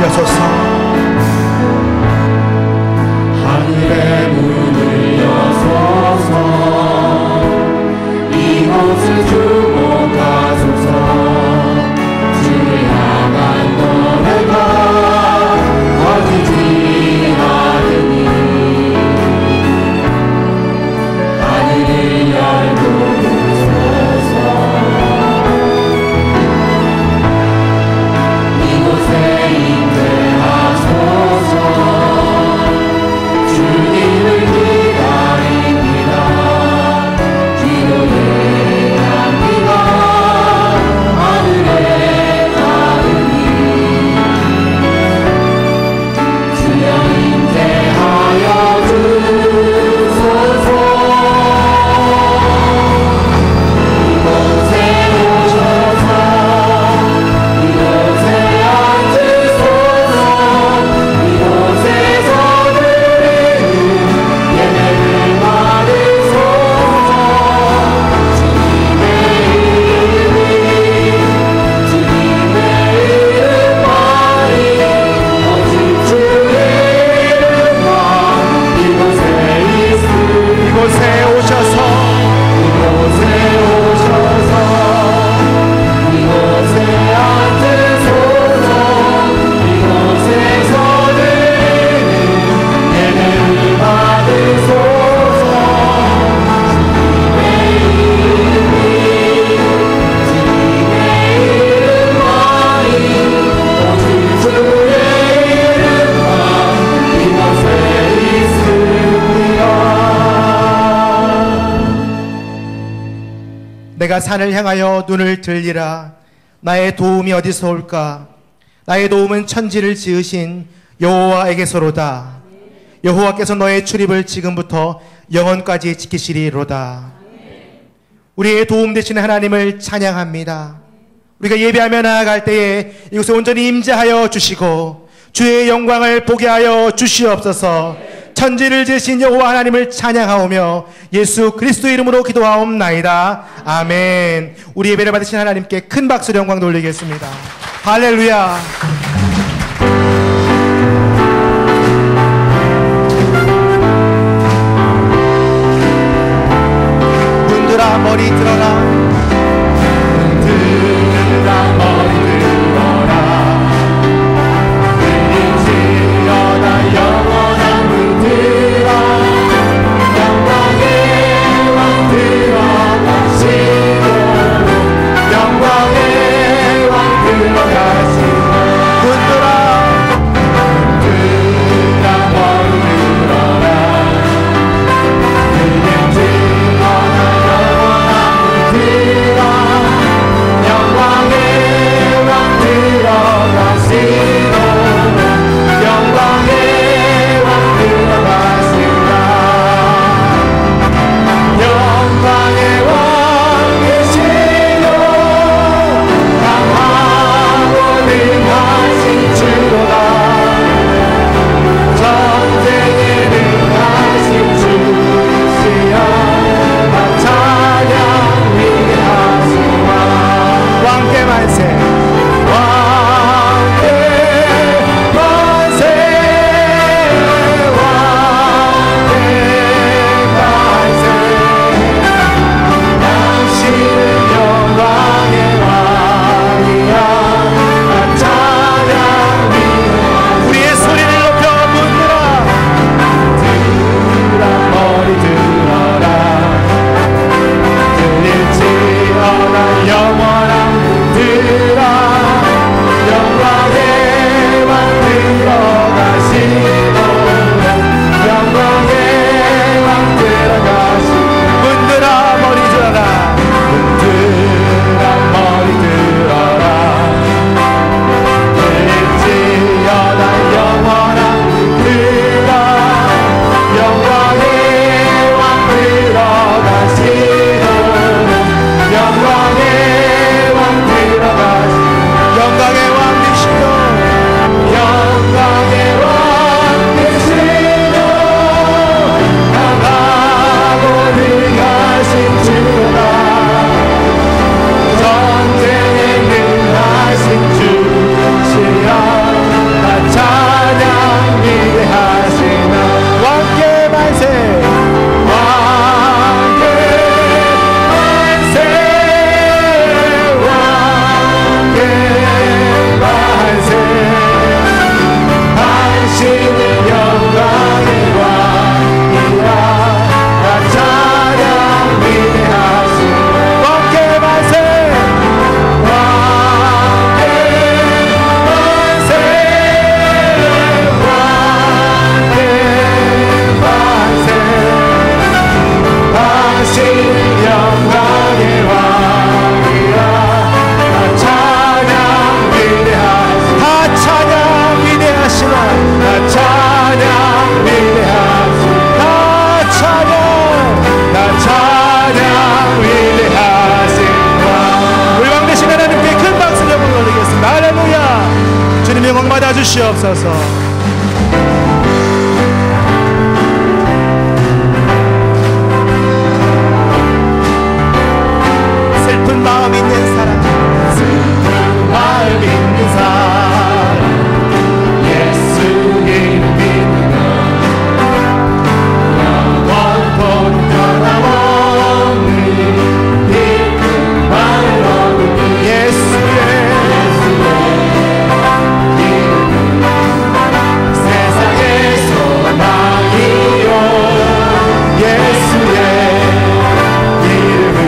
열려소서. 하늘의 문을 여소서. 이곳을 주목하소서. 주를 향한 노래가 퍼지지 않으니 하늘을 열고 내가 산을 향하여 눈을 들리라. 나의 도움이 어디서 올까? 나의 도움은 천지를 지으신 여호와에게서로다. 여호와께서 너의 출입을 지금부터 영원까지 지키시리로다. 우리의 도움 되시는 하나님을 찬양합니다. 우리가 예배하며 나아갈 때에 이곳에 온전히 임재하여 주시고 주의 영광을 보게 하여 주시옵소서. 천지를 지으신 여호와 하나님을 찬양하오며 예수 그리스도의 이름으로 기도하옵나이다. 아멘. 우리 예배를 받으신 하나님께 큰 박수로 영광 돌리겠습니다. 할렐루야. 눈들아 머리 들어라. 눈들아 머리 들어라. 들리시려다 영원한 문들아. 영광의 왕 들어가시고 영광의 왕 들어가시고 눈들아 머리 들어라. 왕께 영광 받아 주시옵소서. 슬픈 마음 있는 사람, 슬픈 마음 있는 사람, 예수 이름 믿으면 영원토록 변함없는 기쁜 마음을 얻으니 예수의 세상의 소망이요, 예수의 이름은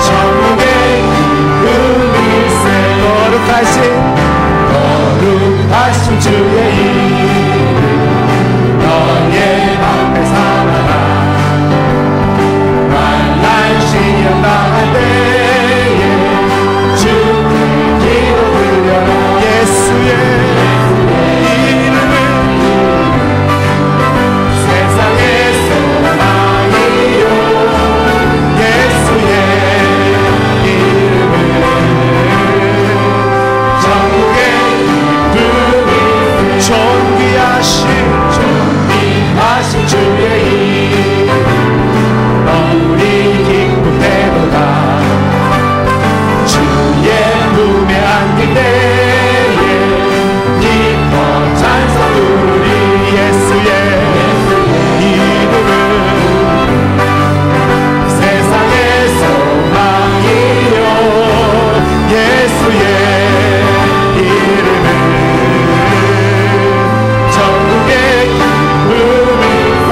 천국의 기쁨일세. 거룩하신 주의 이름 너의 앞에 살아라. 만날 시험 당할 때에 주께 기도 드려라. 예수의 이름은 세상의 소망이요, 예수의 이름은 천국의 기쁨이 존귀하신 주의 이름 우리 기쁨 되도다. 주의 품에 안길 때에 기뻐 찬송 부르리. 예수의 이름은 세상의 소망이요, 예수의 이름은 천국의 기쁨이.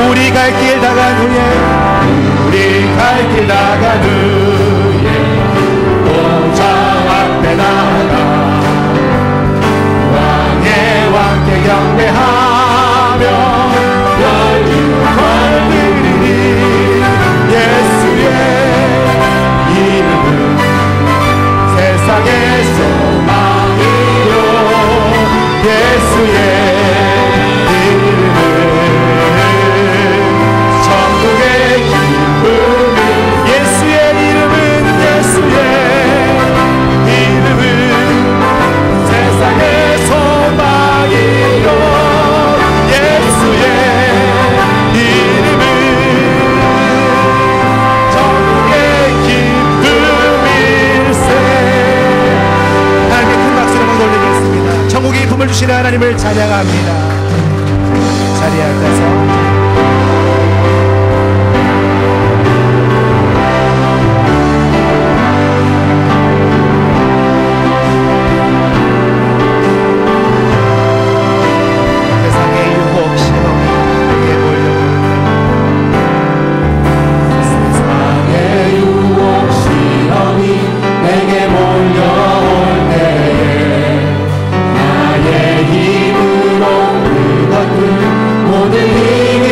우리 갈 길 다간 후에 우리 갈 길 나간 후에 공장 앞에 나가 왕의 왕께 경배하며 열림을 드리니. 예수의 이름은 세상의 소망이요, 예수의 이름은 천국의 기쁨이. 예수의 이름은 세상의 소망이요, 예수의 이름은 천국의 기쁨일세. 하나님께 큰 박수를 돌리겠습니다. 천국의 기쁨을 주시는 하나님을 찬양합니다. 자리에 앉아서 세상의 유혹 시험이 내게 세상의 유혹 시험이 내게 몰려올 때에 나의 힘으로 그것들 모든 힘이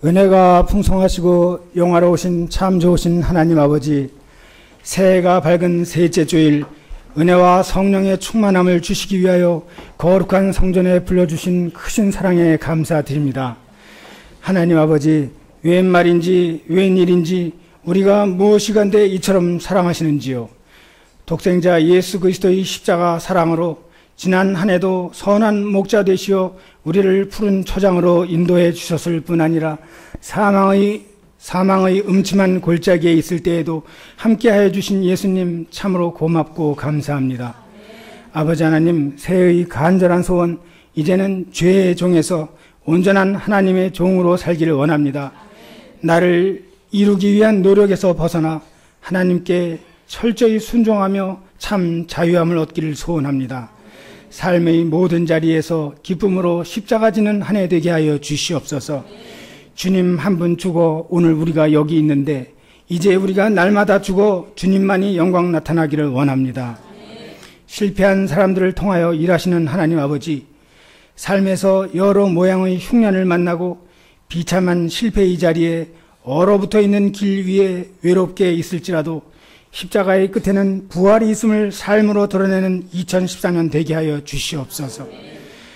은혜가 풍성하시고 영화로우신 참 좋으신 하나님 아버지, 새해가 밝은 셋째 주일 은혜와 성령의 충만함을 주시기 위하여 거룩한 성전에 불러주신 크신 사랑에 감사드립니다. 하나님 아버지, 웬 말인지 웬 일인지 우리가 무엇이 간데 이처럼 사랑하시는지요. 독생자 예수 그리스도의 십자가 사랑으로 지난 한 해도 선한 목자 되시어 우리를 푸른 초장으로 인도해 주셨을 뿐 아니라 사망의 음침한 골짜기에 있을 때에도 함께하여 주신 예수님 참으로 고맙고 감사합니다. 아버지 하나님, 새해의 간절한 소원, 이제는 죄의 종에서 온전한 하나님의 종으로 살기를 원합니다. 나를 이루기 위한 노력에서 벗어나 하나님께 철저히 순종하며 참 자유함을 얻기를 소원합니다. 삶의 모든 자리에서 기쁨으로 십자가 지는 한 해 되게 하여 주시옵소서. 주님 한 분 죽어 오늘 우리가 여기 있는데 이제 우리가 날마다 죽어 주님만이 영광 나타나기를 원합니다. 실패한 사람들을 통하여 일하시는 하나님 아버지, 삶에서 여러 모양의 흉년을 만나고 비참한 실패의 자리에 얼어붙어 있는 길 위에 외롭게 있을지라도 십자가의 끝에는 부활이 있음을 삶으로 드러내는 2014년 되게 하여 주시옵소서.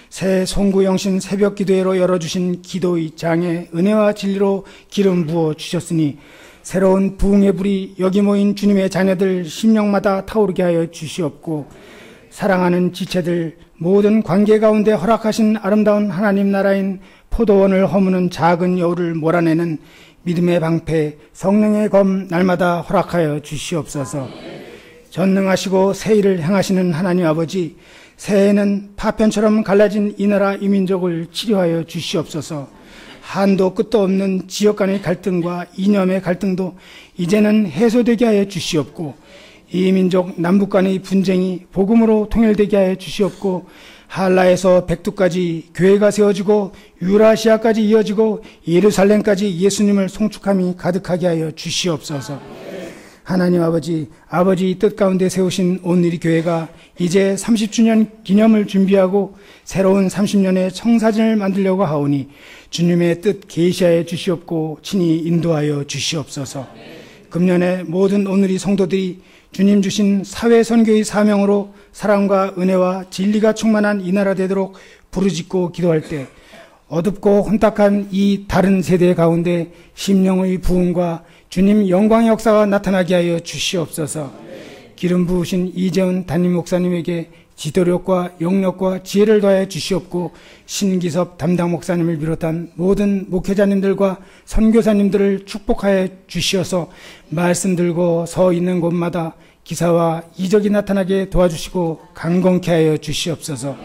새 송구영신 새벽 기도회로 열어주신 기도의 장에 은혜와 진리로 기름 부어 주셨으니 새로운 부흥의 불이 여기 모인 주님의 자녀들 심령마다 타오르게 하여 주시옵고, 사랑하는 지체들 모든 관계 가운데 허락하신 아름다운 하나님 나라인 포도원을 허무는 작은 여우를 몰아내는 믿음의 방패 성령의 검 날마다 허락하여 주시옵소서. 전능하시고 새일을 행하시는 하나님 아버지, 새해에는 파편처럼 갈라진 이 나라 이 민족을 치료하여 주시옵소서. 한도 끝도 없는 지역 간의 갈등과 이념의 갈등도 이제는 해소되게 하여 주시옵고, 이 민족 남북 간의 분쟁이 복음으로 통일되게 하여 주시옵고, 한라에서 백두까지 교회가 세워지고 유라시아까지 이어지고 예루살렘까지 예수님을 송축함이 가득하게 하여 주시옵소서. 하나님 아버지, 아버지 뜻 가운데 세우신 온누리 교회가 이제 30주년 기념을 준비하고 새로운 30년의 청사진을 만들려고 하오니 주님의 뜻 계시하여 주시옵고 친히 인도하여 주시옵소서. 금년에 모든 온누리 성도들이 주님 주신 사회선교의 사명으로 사랑과 은혜와 진리가 충만한 이 나라 되도록 부르짖고 기도할 때 어둡고 혼탁한 이 다른 세대 가운데 심령의 부흥과 주님 영광의 역사가 나타나게 하여 주시옵소서. 기름 부으신 이재훈 담임 목사님에게 지도력과 영력과 지혜를 더하여 주시옵고, 신기섭 담당 목사님을 비롯한 모든 목회자님들과 선교사님들을 축복하여 주시어서 말씀 들고 서 있는 곳마다 기사와 이적이 나타나게 도와주시고 강건케 하여 주시옵소서.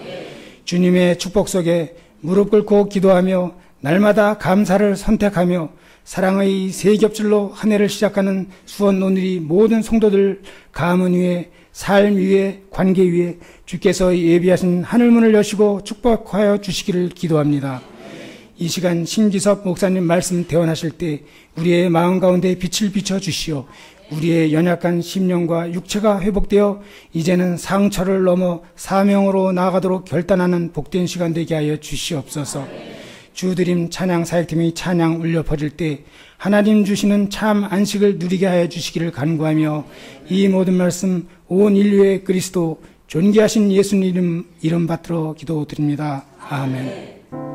주님의 축복 속에 무릎 꿇고 기도하며 날마다 감사를 선택하며 사랑의 세 겹줄로 한 해를 시작하는 수원 오늘이 모든 성도들 가문 위에, 삶 위에, 관계 위에 주께서 예비하신 하늘문을 여시고 축복하여 주시기를 기도합니다. 이 시간 신기섭 목사님 말씀 대언하실 때 우리의 마음 가운데 빛을 비춰 주시오. 우리의 연약한 심령과 육체가 회복되어 이제는 상처를 넘어 사명으로 나아가도록 결단하는 복된 시간 되게 하여 주시옵소서. 주드림 찬양 사역팀의 찬양 울려 퍼질 때 하나님 주시는 참 안식을 누리게 하여 주시기를 간구하며 이 모든 말씀 온 인류의 그리스도 존귀하신 예수님 이름 받들어 기도드립니다. 아멘. 아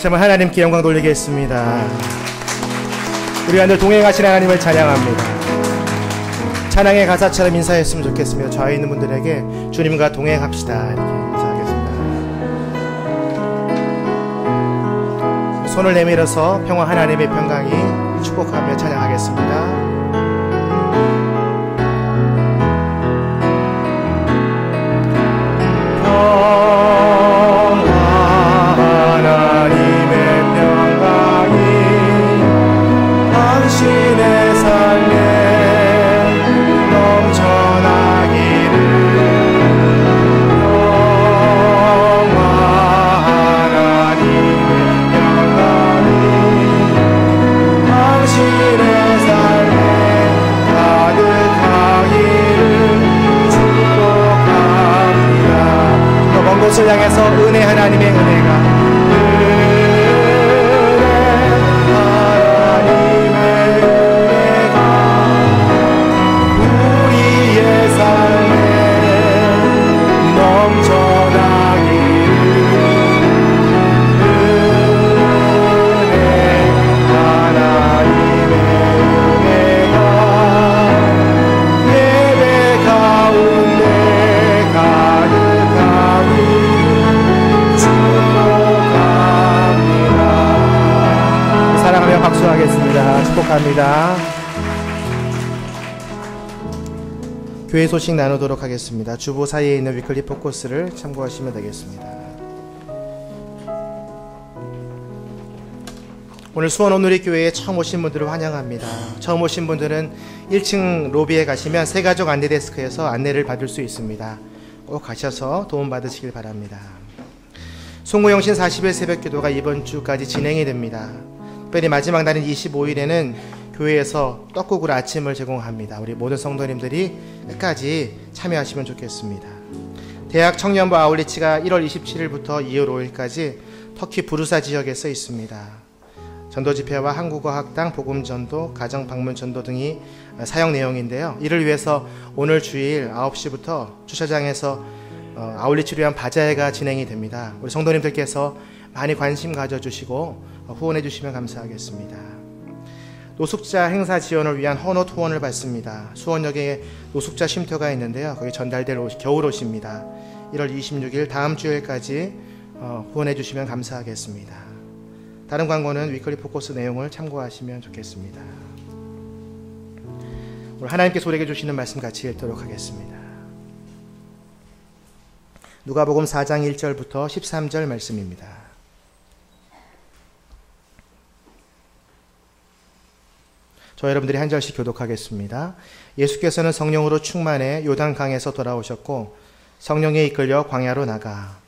다시 한번 하나님께 영광 돌리겠습니다. 우리가 늘 동행하신 하나님을 찬양합니다. 찬양의 가사처럼 인사했으면 좋겠습니다. 좌우에 있는 분들에게 주님과 동행합시다 이렇게 인사하겠습니다. 손을 내밀어서 평화 하나님의 평강이 축복하며 찬양하겠습니다. 당신의 삶에 넘쳐나기를 영화 하나님의 평강이 당신의 삶에 가득하기를 축복합니다. 더 먼 곳을 향해서 은혜 하나님의 은혜가 박수하겠습니다. 축복합니다. 교회 소식 나누도록 하겠습니다. 주보 사이에 있는 위클리 포커스를 참고하시면 되겠습니다. 오늘 수원 온누리교회에 처음 오신 분들을 환영합니다. 처음 오신 분들은 1층 로비에 가시면 새가족 안내데스크에서 안내를 받을 수 있습니다. 꼭 가셔서 도움 받으시길 바랍니다. 송구영신 40일 새벽기도가 이번 주까지 진행이 됩니다. 특별히 마지막 날인 25일에는 교회에서 떡국으로 아침을 제공합니다. 우리 모든 성도님들이 끝까지 참여하시면 좋겠습니다. 대학 청년부 아울리치가 1월 27일부터 2월 5일까지 터키 부르사 지역에 서 있습니다. 전도집회와 한국어 학당, 복음전도, 가정방문전도 등이 사역 내용인데요. 이를 위해서 오늘 주일 9시부터 주차장에서 아울리치를 위한 바자회가 진행이 됩니다. 우리 성도님들께서 많이 관심 가져주시고 후원해 주시면 감사하겠습니다. 노숙자 행사 지원을 위한 헌옷 후원을 받습니다. 수원역에 노숙자 쉼터가 있는데요. 거기 전달될 옷이 겨울옷입니다. 1월 26일 다음 주일까지 후원해 주시면 감사하겠습니다. 다른 광고는 위클리 포커스 내용을 참고하시면 좋겠습니다. 오늘 하나님께서 우리에게 주시는 말씀 같이 읽도록 하겠습니다. 누가복음 4장 1절부터 13절 말씀입니다. 저 여러분들이 한 절씩 교독하겠습니다. 예수께서는 성령으로 충만해 요단강에서 돌아오셨고 성령에 이끌려 광야로 나가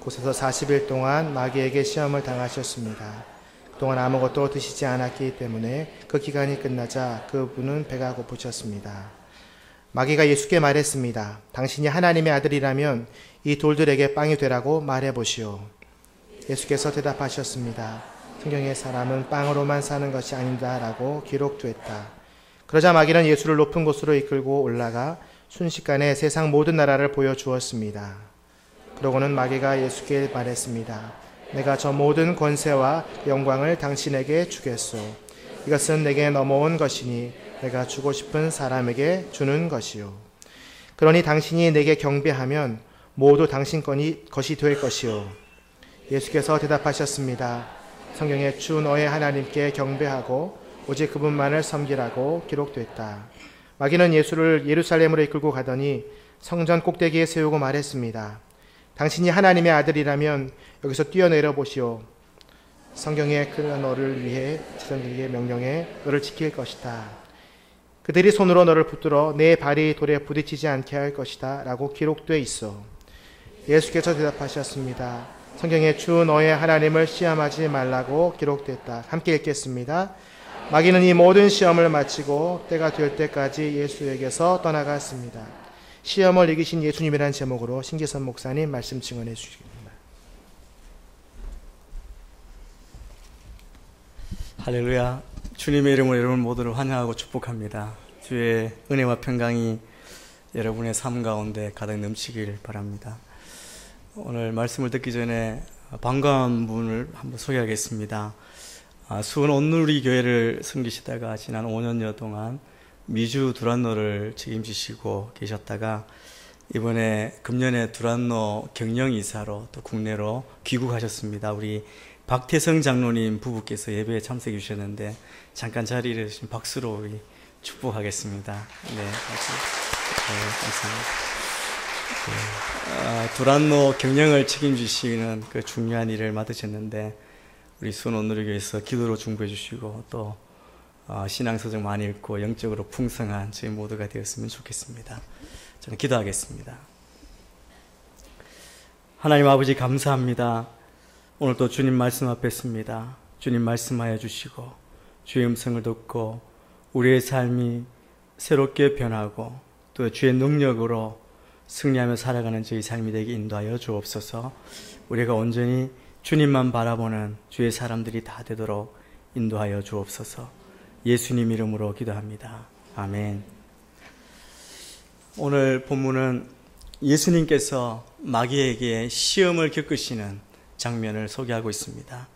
곳에서 40일 동안 마귀에게 시험을 당하셨습니다. 그동안 아무것도 드시지 않았기 때문에 그 기간이 끝나자 그분은 배가 고프셨습니다. 마귀가 예수께 말했습니다. 당신이 하나님의 아들이라면 이 돌들에게 빵이 되라고 말해보시오. 예수께서 대답하셨습니다. 성경에 사람은 빵으로만 사는 것이 아니다 라고 기록되었다. 그러자 마귀는 예수를 높은 곳으로 이끌고 올라가 순식간에 세상 모든 나라를 보여주었습니다. 그러고는 마귀가 예수께 말했습니다. 내가 저 모든 권세와 영광을 당신에게 주겠소. 이것은 내게 넘어온 것이니 내가 주고 싶은 사람에게 주는 것이요. 그러니 당신이 내게 경배하면 모두 당신 것이 될 것이요. 예수께서 대답하셨습니다. 성경에 주 너의 하나님께 경배하고 오직 그분만을 섬기라고 기록됐다. 마귀는 예수를 예루살렘으로 이끌고 가더니 성전 꼭대기에 세우고 말했습니다. 당신이 하나님의 아들이라면 여기서 뛰어내려 보시오. 성경에 그가 너를 위해 지성들에게 명령해 너를 지킬 것이다. 그들이 손으로 너를 붙들어 내 발이 돌에 부딪히지 않게 할 것이다 라고 기록돼 있어. 예수께서 대답하셨습니다. 성경에 주 너의 하나님을 시험하지 말라고 기록됐다. 함께 읽겠습니다. 마귀는 이 모든 시험을 마치고 때가 될 때까지 예수에게서 떠나갔습니다. 시험을 이기신 예수님이라는 제목으로 신기선 목사님 말씀 증언해 주시겠습니다. 할렐루야. 주님의 이름으로 여러분 모두를 환영하고 축복합니다. 주의 은혜와 평강이 여러분의 삶 가운데 가득 넘치길 바랍니다. 오늘 말씀을 듣기 전에 반가운 분을 한번 소개하겠습니다. 수원 온누리 교회를 섬기시다가 지난 5년여 동안 미주 두란노를 책임지시고 계셨다가 이번에 금년에 두란노 경영이사로 또 국내로 귀국하셨습니다. 우리 박태성 장로님 부부께서 예배에 참석해 주셨는데 잠깐 자리를 주신 박수로 우리 축복하겠습니다. 네, 감사합니다. 두란노 경영을 책임지시는 그 중요한 일을 맡으셨는데 우리 수원 온누리교회에서 기도로 중보해 주시고 또 신앙서적 많이 읽고 영적으로 풍성한 저희 모두가 되었으면 좋겠습니다. 저는 기도하겠습니다. 하나님 아버지 감사합니다. 오늘 또 주님 말씀 앞에 습니다. 주님 말씀하여 주시고 주의 음성을 듣고 우리의 삶이 새롭게 변하고 또 주의 능력으로 승리하며 살아가는 저희 삶이 되게 인도하여 주옵소서. 우리가 온전히 주님만 바라보는 주의 사람들이 다 되도록 인도하여 주옵소서. 예수님 이름으로 기도합니다. 아멘. 오늘 본문은 예수님께서 마귀에게 시험을 겪으시는 장면을 소개하고 있습니다.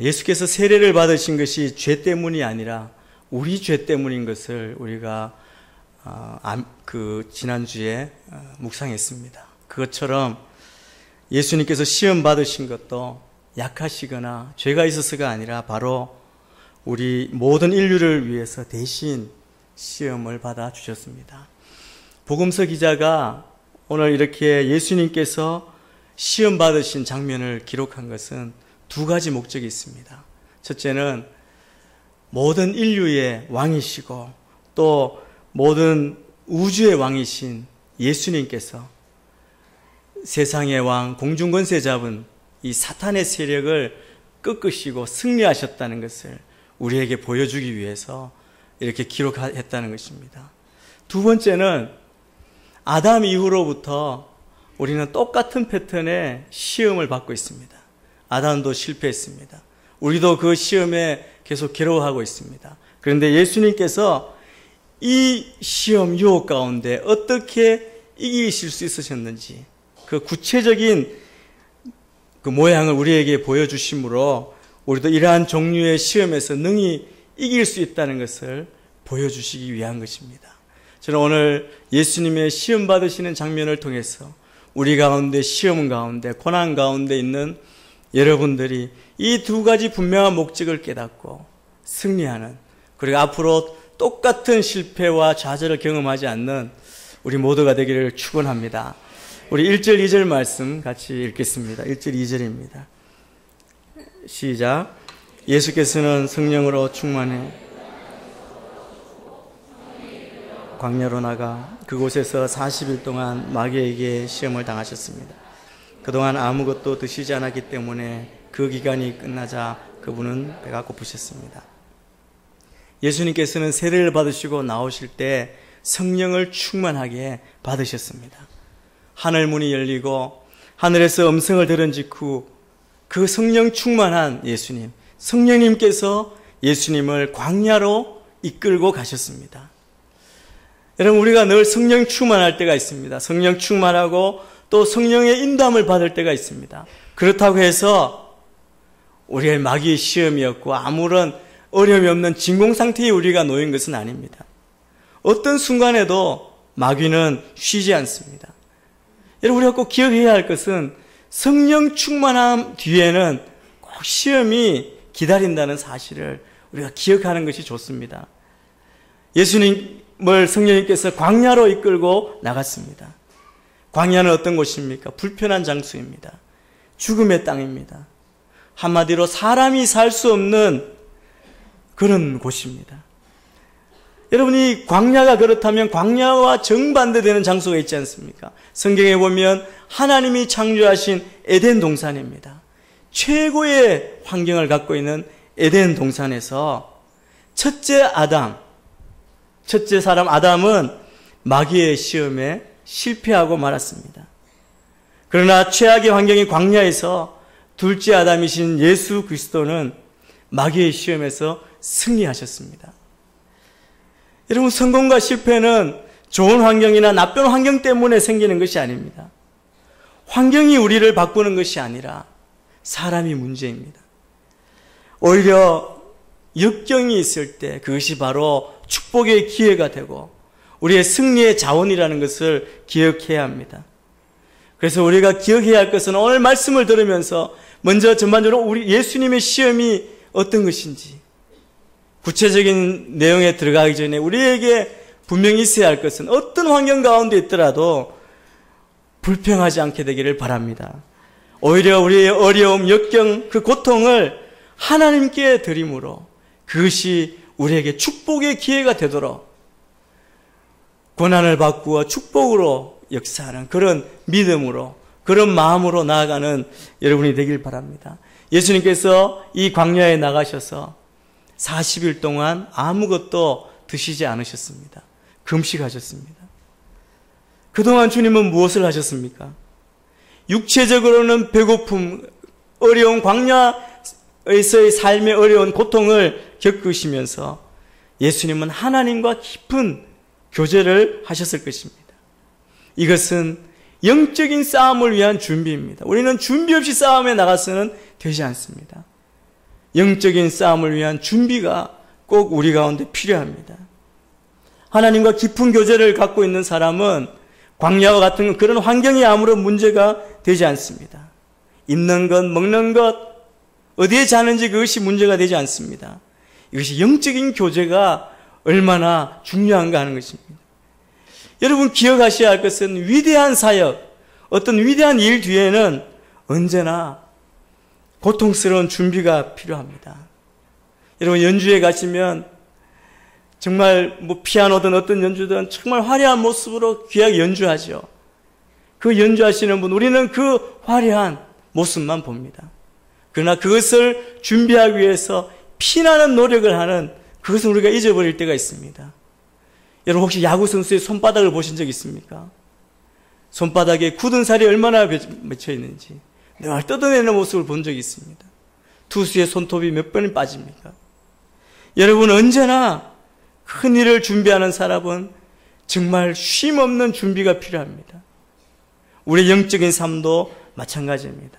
예수께서 세례를 받으신 것이 죄 때문이 아니라 우리 죄 때문인 것을 우리가 지난주에 묵상했습니다. 그것처럼 예수님께서 시험 받으신 것도 약하시거나 죄가 있어서가 아니라 바로 우리 모든 인류를 위해서 대신 시험을 받아 주셨습니다. 복음서 기자가 오늘 이렇게 예수님께서 시험 받으신 장면을 기록한 것은 두 가지 목적이 있습니다. 첫째는 모든 인류의 왕이시고 또 모든 우주의 왕이신 예수님께서 세상의 왕, 공중권세 잡은 이 사탄의 세력을 꺾으시고 승리하셨다는 것을 우리에게 보여주기 위해서 이렇게 기록했다는 것입니다. 두 번째는 아담 이후로부터 우리는 똑같은 패턴의 시험을 받고 있습니다. 아담도 실패했습니다. 우리도 그 시험에 계속 괴로워하고 있습니다. 그런데 예수님께서 이 시험 유혹 가운데 어떻게 이기실 수 있으셨는지 그 구체적인 그 모양을 우리에게 보여주심으로 우리도 이러한 종류의 시험에서 능히 이길 수 있다는 것을 보여주시기 위한 것입니다. 저는 오늘 예수님의 시험 받으시는 장면을 통해서 우리 가운데 시험 가운데 고난 가운데 있는 여러분들이 이 두 가지 분명한 목적을 깨닫고 승리하는, 그리고 앞으로 똑같은 실패와 좌절을 경험하지 않는 우리 모두가 되기를 축원합니다. 우리 1절 2절 말씀 같이 읽겠습니다. 1절 2절입니다. 시작. 예수께서는 성령으로 충만해 광야로 나가 그곳에서 40일 동안 마귀에게 시험을 당하셨습니다. 그동안 아무것도 드시지 않았기 때문에 그 기간이 끝나자 그분은 배가 고프셨습니다. 예수님께서는 세례를 받으시고 나오실 때 성령을 충만하게 받으셨습니다. 하늘 문이 열리고 하늘에서 음성을 들은 직후 그 성령 충만한 예수님, 성령님께서 예수님을 광야로 이끌고 가셨습니다. 여러분, 우리가 늘 성령 충만할 때가 있습니다. 성령 충만하고 또 성령의 인도함을 받을 때가 있습니다. 그렇다고 해서 우리의 마귀의 시험이었고 아무런 어려움이 없는 진공 상태에 우리가 놓인 것은 아닙니다. 어떤 순간에도 마귀는 쉬지 않습니다. 여러분, 우리가 꼭 기억해야 할 것은 성령 충만함 뒤에는 꼭 시험이 기다린다는 사실을 우리가 기억하는 것이 좋습니다. 예수님을 성령님께서 광야로 이끌고 나갔습니다. 광야는 어떤 곳입니까? 불편한 장소입니다. 죽음의 땅입니다. 한마디로 사람이 살 수 없는 그런 곳입니다. 여러분이 광야가 그렇다면 광야와 정반대되는 장소가 있지 않습니까? 성경에 보면 하나님이 창조하신 에덴 동산입니다. 최고의 환경을 갖고 있는 에덴 동산에서 첫째 사람 아담은 마귀의 시험에 실패하고 말았습니다. 그러나 최악의 환경인 광야에서 둘째 아담이신 예수 그리스도는 마귀의 시험에서 승리하셨습니다. 여러분, 성공과 실패는 좋은 환경이나 나쁜 환경 때문에 생기는 것이 아닙니다. 환경이 우리를 바꾸는 것이 아니라 사람이 문제입니다. 오히려 역경이 있을 때 그것이 바로 축복의 기회가 되고 우리의 승리의 자원이라는 것을 기억해야 합니다. 그래서 우리가 기억해야 할 것은 오늘 말씀을 들으면서 먼저 전반적으로 우리 예수님의 시험이 어떤 것인지 구체적인 내용에 들어가기 전에 우리에게 분명히 있어야 할 것은 어떤 환경 가운데 있더라도 불평하지 않게 되기를 바랍니다. 오히려 우리의 어려움, 역경, 그 고통을 하나님께 드림으로 그것이 우리에게 축복의 기회가 되도록 고난을 바꾸어 축복으로 역사하는 그런 믿음으로, 그런 마음으로 나아가는 여러분이 되길 바랍니다. 예수님께서 이 광야에 나가셔서 40일 동안 아무것도 드시지 않으셨습니다. 금식하셨습니다. 그동안 주님은 무엇을 하셨습니까? 육체적으로는 배고픔, 어려운 광야에서의 삶의 어려운 고통을 겪으시면서 예수님은 하나님과 깊은 교제를 하셨을 것입니다. 이것은 영적인 싸움을 위한 준비입니다. 우리는 준비 없이 싸움에 나가서는 되지 않습니다. 영적인 싸움을 위한 준비가 꼭 우리 가운데 필요합니다. 하나님과 깊은 교제를 갖고 있는 사람은 광야와 같은 그런 환경이 아무런 문제가 되지 않습니다. 입는 것, 먹는 것, 어디에 자는지 그것이 문제가 되지 않습니다. 이것이 영적인 교제가 얼마나 중요한가 하는 것입니다. 여러분 기억하셔야 할 것은 위대한 사역, 어떤 위대한 일 뒤에는 언제나 고통스러운 준비가 필요합니다. 여러분 연주회 가시면 정말 피아노든 어떤 연주든 정말 화려한 모습으로 귀하게 연주하죠. 그 연주하시는 분, 우리는 그 화려한 모습만 봅니다. 그러나 그것을 준비하기 위해서 피나는 노력을 하는 그것은 우리가 잊어버릴 때가 있습니다. 여러분 혹시 야구선수의 손바닥을 보신 적 있습니까? 손바닥에 굳은 살이 얼마나 맺혀 있는지 늘 뜯어내는 모습을 본 적이 있습니다. 투수의 손톱이 몇 번이 빠집니까? 여러분 언제나 큰 일을 준비하는 사람은 정말 쉼 없는 준비가 필요합니다. 우리의 영적인 삶도 마찬가지입니다.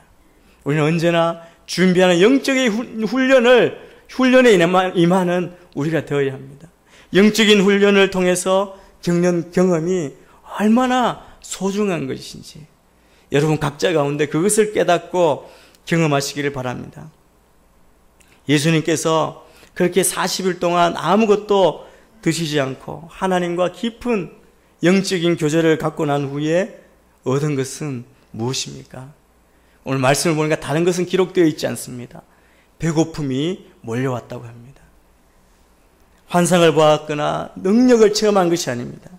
우리는 언제나 준비하는 영적인 훈련에 임하는 우리가 되어야 합니다. 영적인 훈련을 통해서 겪는 경험이 얼마나 소중한 것인지 여러분 각자 가운데 그것을 깨닫고 경험하시기를 바랍니다. 예수님께서 그렇게 40일 동안 아무것도 드시지 않고 하나님과 깊은 영적인 교제를 갖고 난 후에 얻은 것은 무엇입니까? 오늘 말씀을 보니까 다른 것은 기록되어 있지 않습니다. 배고픔이 몰려왔다고 합니다. 환상을 보았거나 능력을 체험한 것이 아닙니다.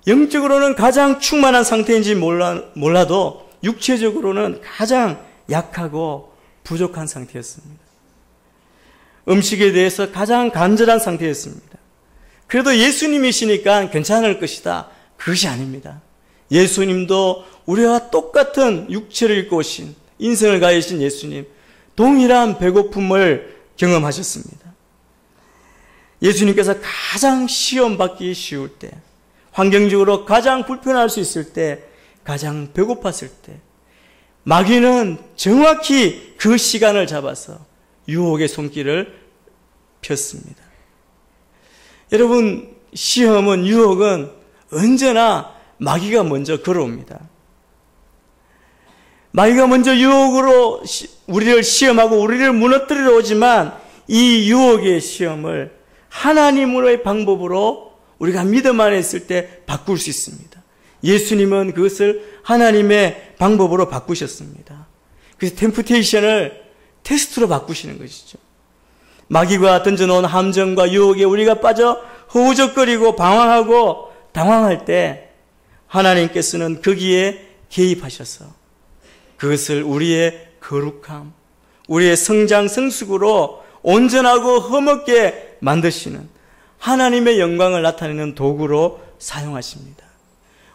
영적으로는 가장 충만한 상태인지 몰라도 육체적으로는 가장 약하고 부족한 상태였습니다. 음식에 대해서 가장 간절한 상태였습니다. 그래도 예수님이시니까 괜찮을 것이다. 그것이 아닙니다. 예수님도 우리와 똑같은 육체를 입고 오신 인생을 가지신 예수님, 동일한 배고픔을 경험하셨습니다. 예수님께서 가장 시험받기 쉬울 때, 환경적으로 가장 불편할 수 있을 때, 가장 배고팠을 때, 마귀는 정확히 그 시간을 잡아서 유혹의 손길을 폈습니다. 여러분, 시험은, 유혹은 언제나 마귀가 먼저 걸어옵니다. 마귀가 먼저 유혹으로 우리를 시험하고 우리를 무너뜨리러 오지만 이 유혹의 시험을 하나님으로의 방법으로 우리가 믿음 안에 있을 때 바꿀 수 있습니다. 예수님은 그것을 하나님의 방법으로 바꾸셨습니다. 그래서 템프테이션을 테스트로 바꾸시는 것이죠. 마귀가 던져놓은 함정과 유혹에 우리가 빠져 허우적거리고 방황하고 당황할 때 하나님께서는 거기에 개입하셔서 그것을 우리의 거룩함, 우리의 성장 성숙으로 온전하고 흠없게 만드시는 하나님의 영광을 나타내는 도구로 사용하십니다.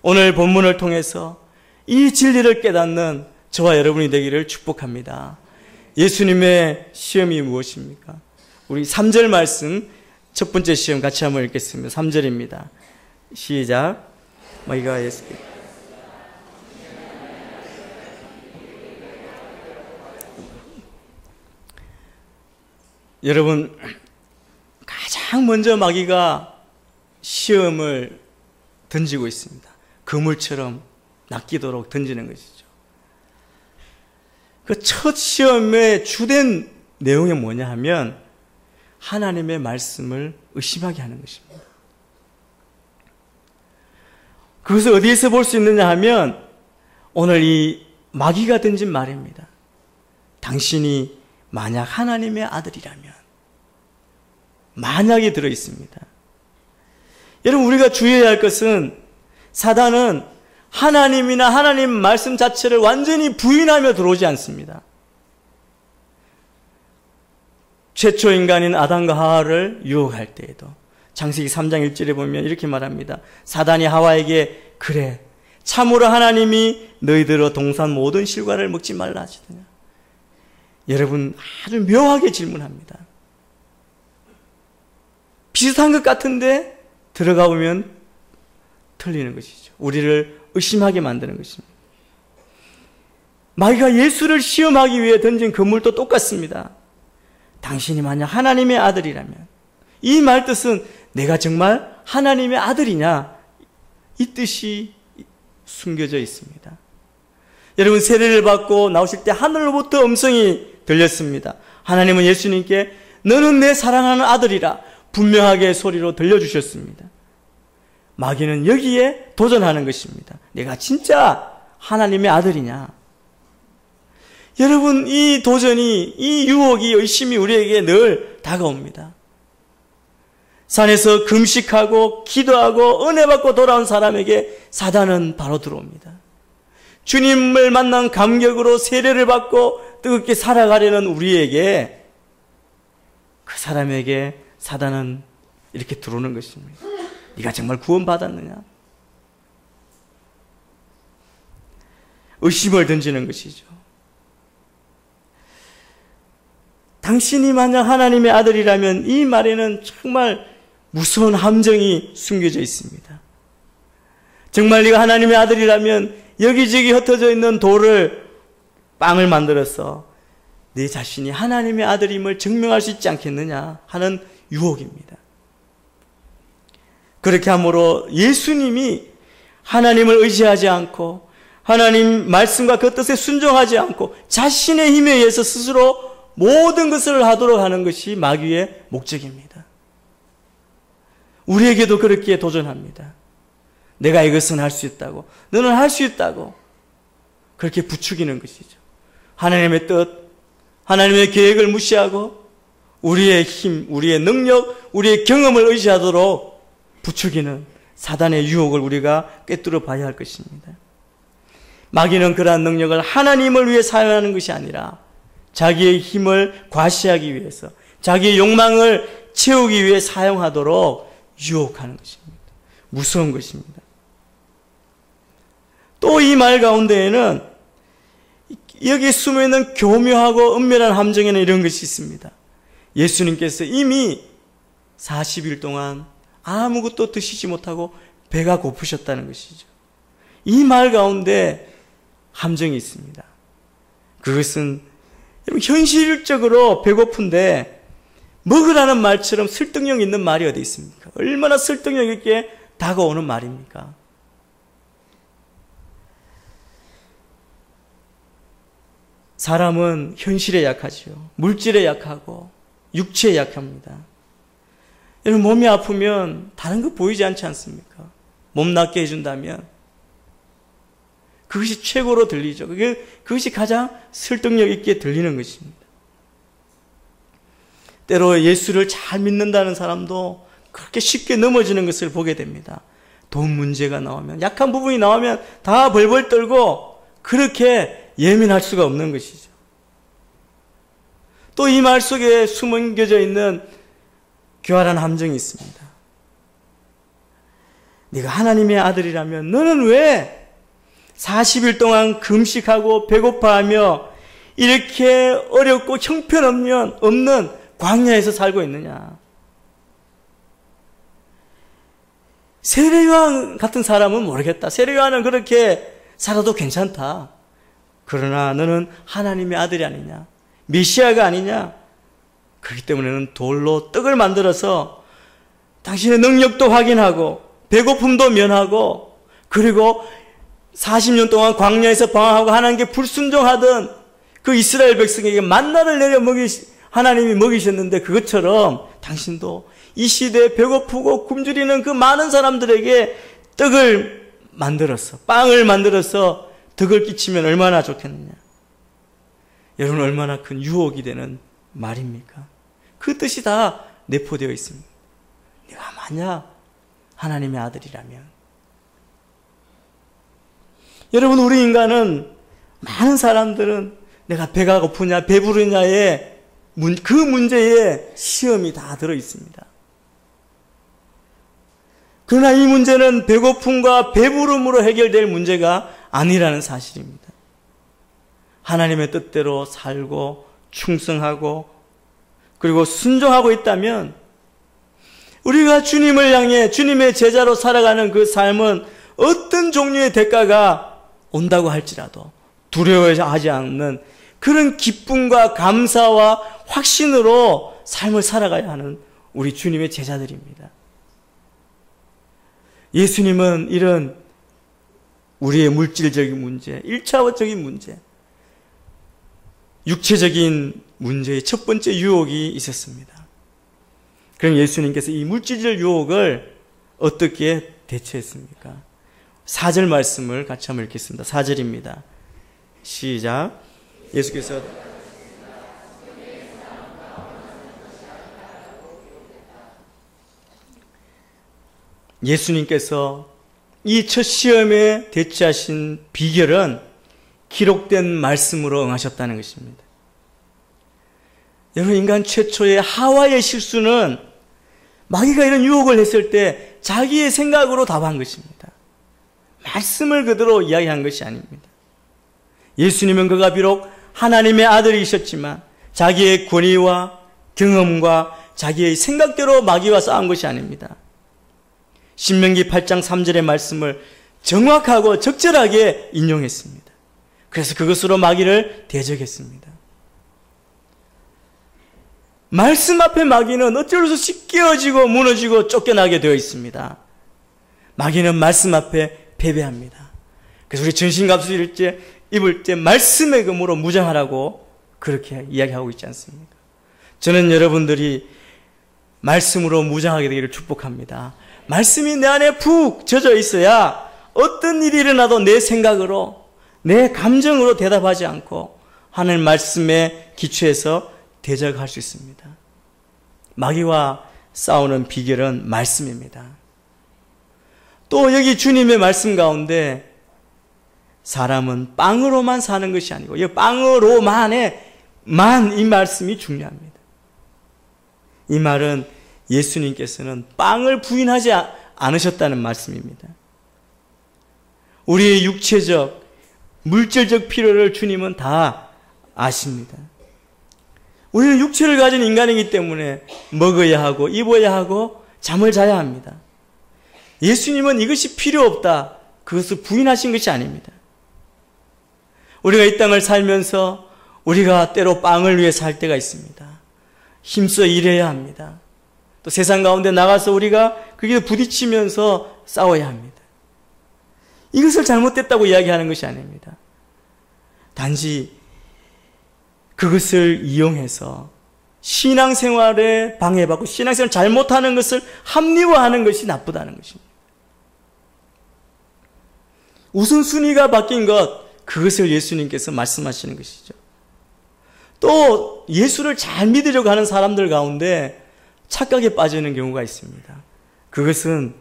오늘 본문을 통해서 이 진리를 깨닫는 저와 여러분이 되기를 축복합니다. 예수님의 시험이 무엇입니까? 우리 3절 말씀 첫 번째 시험 같이 한번 읽겠습니다. 3절입니다. 시작. 마귀가 예수께 여러분, 가장 먼저 마귀가 시험을 던지고 있습니다. 그물처럼 낚이도록 던지는 것이죠. 그 첫 시험의 주된 내용이 뭐냐 하면 하나님의 말씀을 의심하게 하는 것입니다. 그것을 어디에서 볼 수 있느냐 하면 오늘 이 마귀가 던진 말입니다. 당신이 만약 하나님의 아들이라면, 만약이 들어 있습니다. 여러분, 우리가 주의해야 할 것은 사단은 하나님이나 하나님 말씀 자체를 완전히 부인하며 들어오지 않습니다. 최초 인간인 아담과 하와를 유혹할 때에도 창세기 3장 1절에 보면 이렇게 말합니다. 사단이 하와에게 그래 참으로 하나님이 너희들로 동산 모든 실과를 먹지 말라 하시더냐. 여러분, 아주 묘하게 질문합니다. 비슷한 것 같은데 들어가 보면 틀리는 것이죠. 우리를 의심하게 만드는 것입니다. 마귀가 예수를 시험하기 위해 던진 그물도 똑같습니다. 당신이 만약 하나님의 아들이라면, 이 말 뜻은 내가 정말 하나님의 아들이냐, 이 뜻이 숨겨져 있습니다. 여러분, 세례를 받고 나오실 때 하늘로부터 음성이 들렸습니다. 하나님은 예수님께 너는 내 사랑하는 아들이라 분명하게 소리로 들려주셨습니다. 마귀는 여기에 도전하는 것입니다. 내가 진짜 하나님의 아들이냐. 여러분, 이 도전이, 이 유혹이, 의심이 우리에게 늘 다가옵니다. 산에서 금식하고 기도하고 은혜 받고 돌아온 사람에게 사단은 바로 들어옵니다. 주님을 만난 감격으로 세례를 받고 뜨겁게 살아가려는 우리에게, 그 사람에게 사단은 이렇게 들어오는 것입니다. 네가 정말 구원받았느냐? 의심을 던지는 것이죠. 당신이 만약 하나님의 아들이라면, 이 말에는 정말 무서운 함정이 숨겨져 있습니다. 정말 네가 하나님의 아들이라면 여기저기 흩어져 있는 돌을 빵을 만들어서 네 자신이 하나님의 아들임을 증명할 수 있지 않겠느냐 하는 유혹입니다. 그렇게 함으로 예수님이 하나님을 의지하지 않고 하나님 말씀과 그 뜻에 순종하지 않고 자신의 힘에 의해서 스스로 모든 것을 하도록 하는 것이 마귀의 목적입니다. 우리에게도 그렇게 도전합니다. 내가 이것은 할 수 있다고, 너는 할 수 있다고 그렇게 부추기는 것이죠. 하나님의 뜻, 하나님의 계획을 무시하고 우리의 힘, 우리의 능력, 우리의 경험을 의지하도록 부추기는 사단의 유혹을 우리가 꿰뚫어 봐야 할 것입니다. 마귀는 그러한 능력을 하나님을 위해 사용하는 것이 아니라 자기의 힘을 과시하기 위해서, 자기의 욕망을 채우기 위해 사용하도록 유혹하는 것입니다. 무서운 것입니다. 또 이 말 가운데에는 여기 숨어있는 교묘하고 은밀한 함정에는 이런 것이 있습니다. 예수님께서 이미 40일 동안 아무것도 드시지 못하고 배가 고프셨다는 것이죠. 이 말 가운데 함정이 있습니다. 그것은 현실적으로 배고픈데 먹으라는 말처럼 설득력 있는 말이 어디 있습니까? 얼마나 설득력 있게 다가오는 말입니까? 사람은 현실에 약하죠. 물질에 약하고 육체에 약합니다. 여러분, 몸이 아프면 다른 거 보이지 않지 않습니까? 몸 낫게 해준다면 그것이 최고로 들리죠. 그것이 가장 설득력 있게 들리는 것입니다. 때로 예수를 잘 믿는다는 사람도 그렇게 쉽게 넘어지는 것을 보게 됩니다. 돈 문제가 나오면, 약한 부분이 나오면 다 벌벌 떨고 그렇게 예민할 수가 없는 것이죠. 또 이 말 속에 숨겨져 있는 교활한 함정이 있습니다. 네가 하나님의 아들이라면 너는 왜 40일 동안 금식하고 배고파하며 이렇게 어렵고 형편없는 광야에서 살고 있느냐? 세례요한 같은 사람은 모르겠다. 세례요한은 그렇게 살아도 괜찮다. 그러나 너는 하나님의 아들이 아니냐? 메시아가 아니냐? 그렇기 때문에는 돌로 떡을 만들어서 당신의 능력도 확인하고 배고픔도 면하고 그리고 40년 동안 광야에서 방황하고 하나님께 불순종하던 그 이스라엘 백성에게 만나를 내려 하나님이 먹이셨는데 그것처럼 당신도 이 시대에 배고프고 굶주리는 그 많은 사람들에게 떡을 만들어서 빵을 만들어서 덕을 끼치면 얼마나 좋겠느냐. 여러분 얼마나 큰 유혹이 되는 말입니까? 그 뜻이 다 내포되어 있습니다. 내가 만약 하나님의 아들이라면 여러분 우리 인간은 많은 사람들은 내가 배가 고프냐 배부르냐의 그 문제에 시험이 다 들어있습니다. 그러나 이 문제는 배고픔과 배부름으로 해결될 문제가 아니라는 사실입니다. 하나님의 뜻대로 살고 충성하고 그리고 순종하고 있다면 우리가 주님을 향해 주님의 제자로 살아가는 그 삶은 어떤 종류의 대가가 온다고 할지라도 두려워하지 않는 그런 기쁨과 감사와 확신으로 삶을 살아가야 하는 우리 주님의 제자들입니다. 예수님은 이런 우리의 물질적인 문제, 1차원적인 문제, 육체적인 문제의 첫 번째 유혹이 있었습니다. 그럼 예수님께서 이 물질적 유혹을 어떻게 대처했습니까? 4절 말씀을 같이 한번 읽겠습니다. 4절입니다. 시작. 예수께서 예수님께서 이 첫 시험에 대처하신 비결은 기록된 말씀으로 응하셨다는 것입니다. 여러분 인간 최초의 하와의 실수는 마귀가 이런 유혹을 했을 때 자기의 생각으로 답한 것입니다. 말씀을 그대로 이야기한 것이 아닙니다. 예수님은 그가 비록 하나님의 아들이셨지만 자기의 권위와 경험과 자기의 생각대로 마귀와 싸운 것이 아닙니다. 신명기 8장 3절의 말씀을 정확하고 적절하게 인용했습니다. 그래서 그것으로 마귀를 대적했습니다. 말씀 앞에 마귀는 어쩔 수 없이 깨어지고 무너지고 쫓겨나게 되어 있습니다. 마귀는 말씀 앞에 패배합니다. 그래서 우리 전신갑주 입을 때 말씀의 검으로 무장하라고 그렇게 이야기하고 있지 않습니까? 저는 여러분들이 말씀으로 무장하게 되기를 축복합니다. 말씀이 내 안에 푹 젖어 있어야 어떤 일이 일어나도 내 생각으로 내 감정으로 대답하지 않고 하나님 말씀에 기초해서 대적할 수 있습니다. 마귀와 싸우는 비결은 말씀입니다. 또 여기 주님의 말씀 가운데 사람은 빵으로만 사는 것이 아니고 이 빵으로만의 이 말씀이 중요합니다. 이 말은 예수님께서는 빵을 부인하지 않으셨다는 말씀입니다. 우리의 육체적, 물질적 필요를 주님은 다 아십니다. 우리는 육체를 가진 인간이기 때문에 먹어야 하고 입어야 하고 잠을 자야 합니다. 예수님은 이것이 필요 없다. 그것을 부인하신 것이 아닙니다. 우리가 이 땅을 살면서 우리가 때로 빵을 위해 살 때가 있습니다. 힘써 일해야 합니다. 또 세상 가운데 나가서 우리가 그게 부딪히면서 싸워야 합니다. 이것을 잘못됐다고 이야기하는 것이 아닙니다. 단지 그것을 이용해서 신앙생활에 방해받고 신앙생활을 잘못하는 것을 합리화하는 것이 나쁘다는 것입니다. 우선순위가 바뀐 그것을 예수님께서 말씀하시는 것이죠. 또 예수를 잘 믿으려고 하는 사람들 가운데 착각에 빠지는 경우가 있습니다. 그것은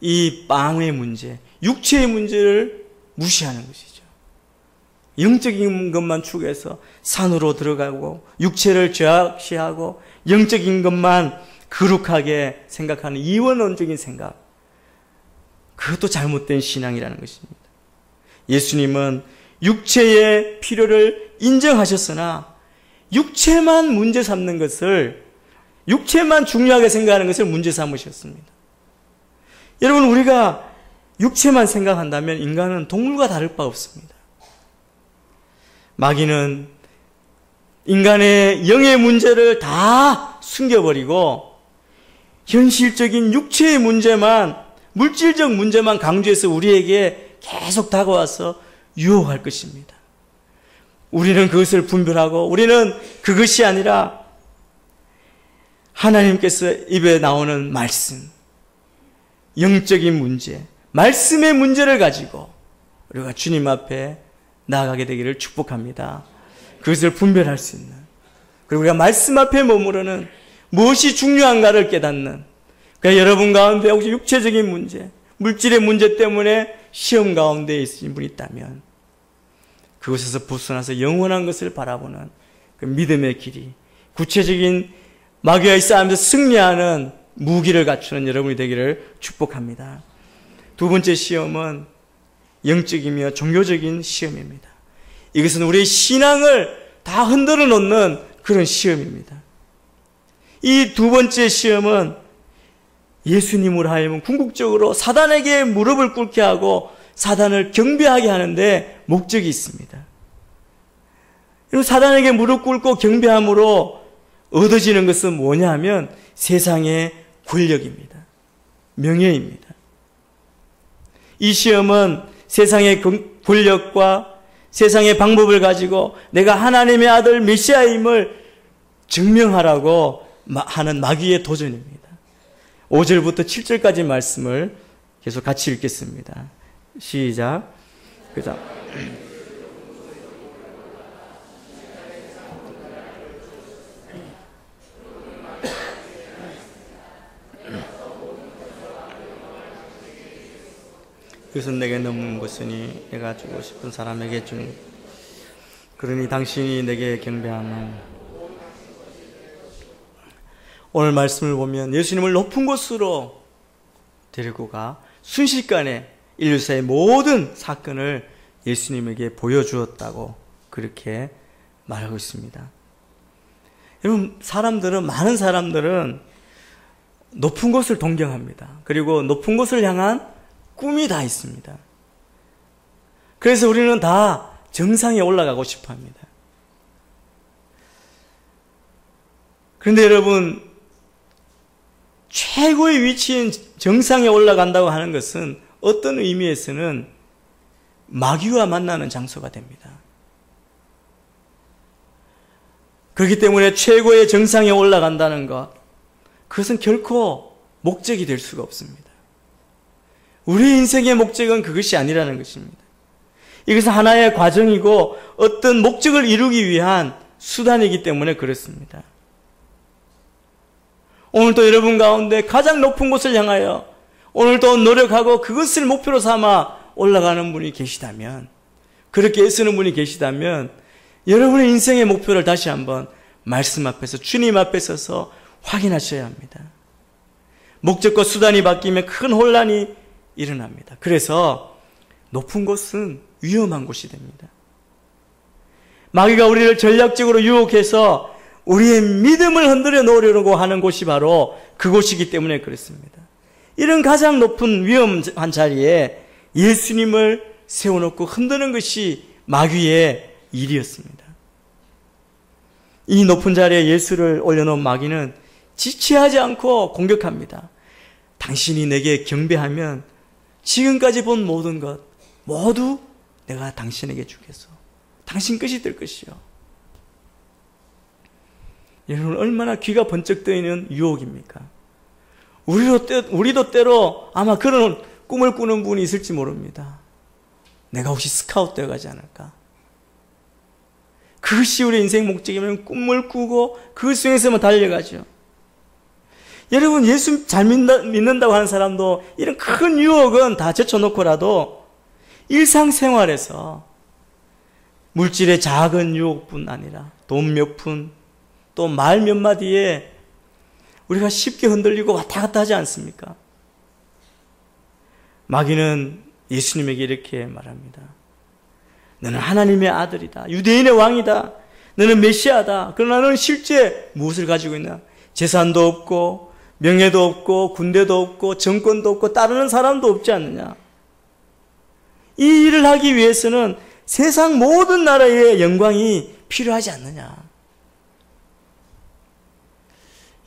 이 빵의 문제, 육체의 문제를 무시하는 것이죠. 영적인 것만 추구해서 산으로 들어가고 육체를 죄악시하고 영적인 것만 거룩하게 생각하는 이원론적인 생각, 그것도 잘못된 신앙이라는 것입니다. 예수님은 육체의 필요를 인정하셨으나 육체만 문제 삼는 것을, 육체만 중요하게 생각하는 것을 문제 삼으셨습니다. 여러분, 우리가 육체만 생각한다면 인간은 동물과 다를 바 없습니다. 마귀는 인간의 영의 문제를 다 숨겨버리고 현실적인 육체의 문제만, 물질적 문제만 강조해서 우리에게 계속 다가와서 유혹할 것입니다. 우리는 그것을 분별하고 우리는 그것이 아니라 하나님께서 입에 나오는 말씀, 영적인 문제, 말씀의 문제를 가지고 우리가 주님 앞에 나아가게 되기를 축복합니다. 그것을 분별할 수 있는, 그리고 우리가 말씀 앞에 머무르는 무엇이 중요한가를 깨닫는, 그러니까 여러분 가운데 혹시 육체적인 문제, 물질의 문제 때문에 시험 가운데 있으신 분이 있다면 그것에서 벗어나서 영원한 것을 바라보는 그 믿음의 길이, 구체적인 마귀와의 싸움에서 승리하는 무기를 갖추는 여러분이 되기를 축복합니다. 두 번째 시험은 영적이며 종교적인 시험입니다. 이것은 우리의 신앙을 다 흔들어 놓는 그런 시험입니다. 이 두 번째 시험은 예수님으로 하여금 궁극적으로 사단에게 무릎을 꿇게 하고 사단을 경배하게 하는데 목적이 있습니다. 사단에게 무릎 꿇고 경배함으로 얻어지는 것은 뭐냐 하면 세상의 권력입니다. 명예입니다. 이 시험은 세상의 권력과 세상의 방법을 가지고 내가 하나님의 아들 메시아임을 증명하라고 하는 마귀의 도전입니다. 5절부터 7절까지 말씀을 계속 같이 읽겠습니다. 시작. 그다음 그것은 내게 넘는 것이니 내가 주고 싶은 사람에게 주는, 그러니 당신이 내게 경배하면. 오늘 말씀을 보면 예수님을 높은 곳으로 데리고 가 순식간에 인류사의 모든 사건을 예수님에게 보여주었다고 그렇게 말하고 있습니다. 여러분, 많은 사람들은 높은 곳을 동경합니다. 그리고 높은 곳을 향한 꿈이 다 있습니다. 그래서 우리는 다 정상에 올라가고 싶어 합니다. 그런데 여러분, 최고의 위치인 정상에 올라간다고 하는 것은 어떤 의미에서는 마귀와 만나는 장소가 됩니다. 그렇기 때문에 최고의 정상에 올라간다는 것, 그것은 결코 목적이 될 수가 없습니다. 우리 인생의 목적은 그것이 아니라는 것입니다. 이것은 하나의 과정이고 어떤 목적을 이루기 위한 수단이기 때문에 그렇습니다. 오늘도 여러분 가운데 가장 높은 곳을 향하여 오늘도 노력하고 그것을 목표로 삼아 올라가는 분이 계시다면, 그렇게 애쓰는 분이 계시다면 여러분의 인생의 목표를 다시 한번 말씀 앞에서, 주님 앞에 서서 확인하셔야 합니다. 목적과 수단이 바뀌면 큰 혼란이 일어납니다. 그래서 높은 곳은 위험한 곳이 됩니다. 마귀가 우리를 전략적으로 유혹해서 우리의 믿음을 흔들어 놓으려고 하는 곳이 바로 그곳이기 때문에 그렇습니다. 이런 가장 높은 위험한 자리에 예수님을 세워놓고 흔드는 것이 마귀의 일이었습니다. 이 높은 자리에 예수를 올려놓은 마귀는 지체하지 않고 공격합니다. 당신이 내게 경배하면 지금까지 본 모든 것 모두 내가 당신에게 주겠소. 당신 것이 될 것이요. 여러분, 얼마나 귀가 번쩍 뜨이는 유혹입니까? 우리도 때로 아마 그런 꿈을 꾸는 분이 있을지 모릅니다. 내가 혹시 스카웃 되어 가지 않을까? 그것이 우리 인생 목적이면 꿈을 꾸고 그 속에서만 달려가죠. 여러분, 예수 잘 믿는다고 하는 사람도 이런 큰 유혹은 다 제쳐놓고라도 일상생활에서 물질의 작은 유혹뿐 아니라 돈 몇 푼, 또 말 몇 마디에 우리가 쉽게 흔들리고 왔다 갔다 하지 않습니까? 마귀는 예수님에게 이렇게 말합니다. 너는 하나님의 아들이다. 유대인의 왕이다. 너는 메시아다. 그러나 너는 실제 무엇을 가지고 있나? 재산도 없고 명예도 없고 군대도 없고 정권도 없고 따르는 사람도 없지 않느냐? 이 일을 하기 위해서는 세상 모든 나라의 영광이 필요하지 않느냐?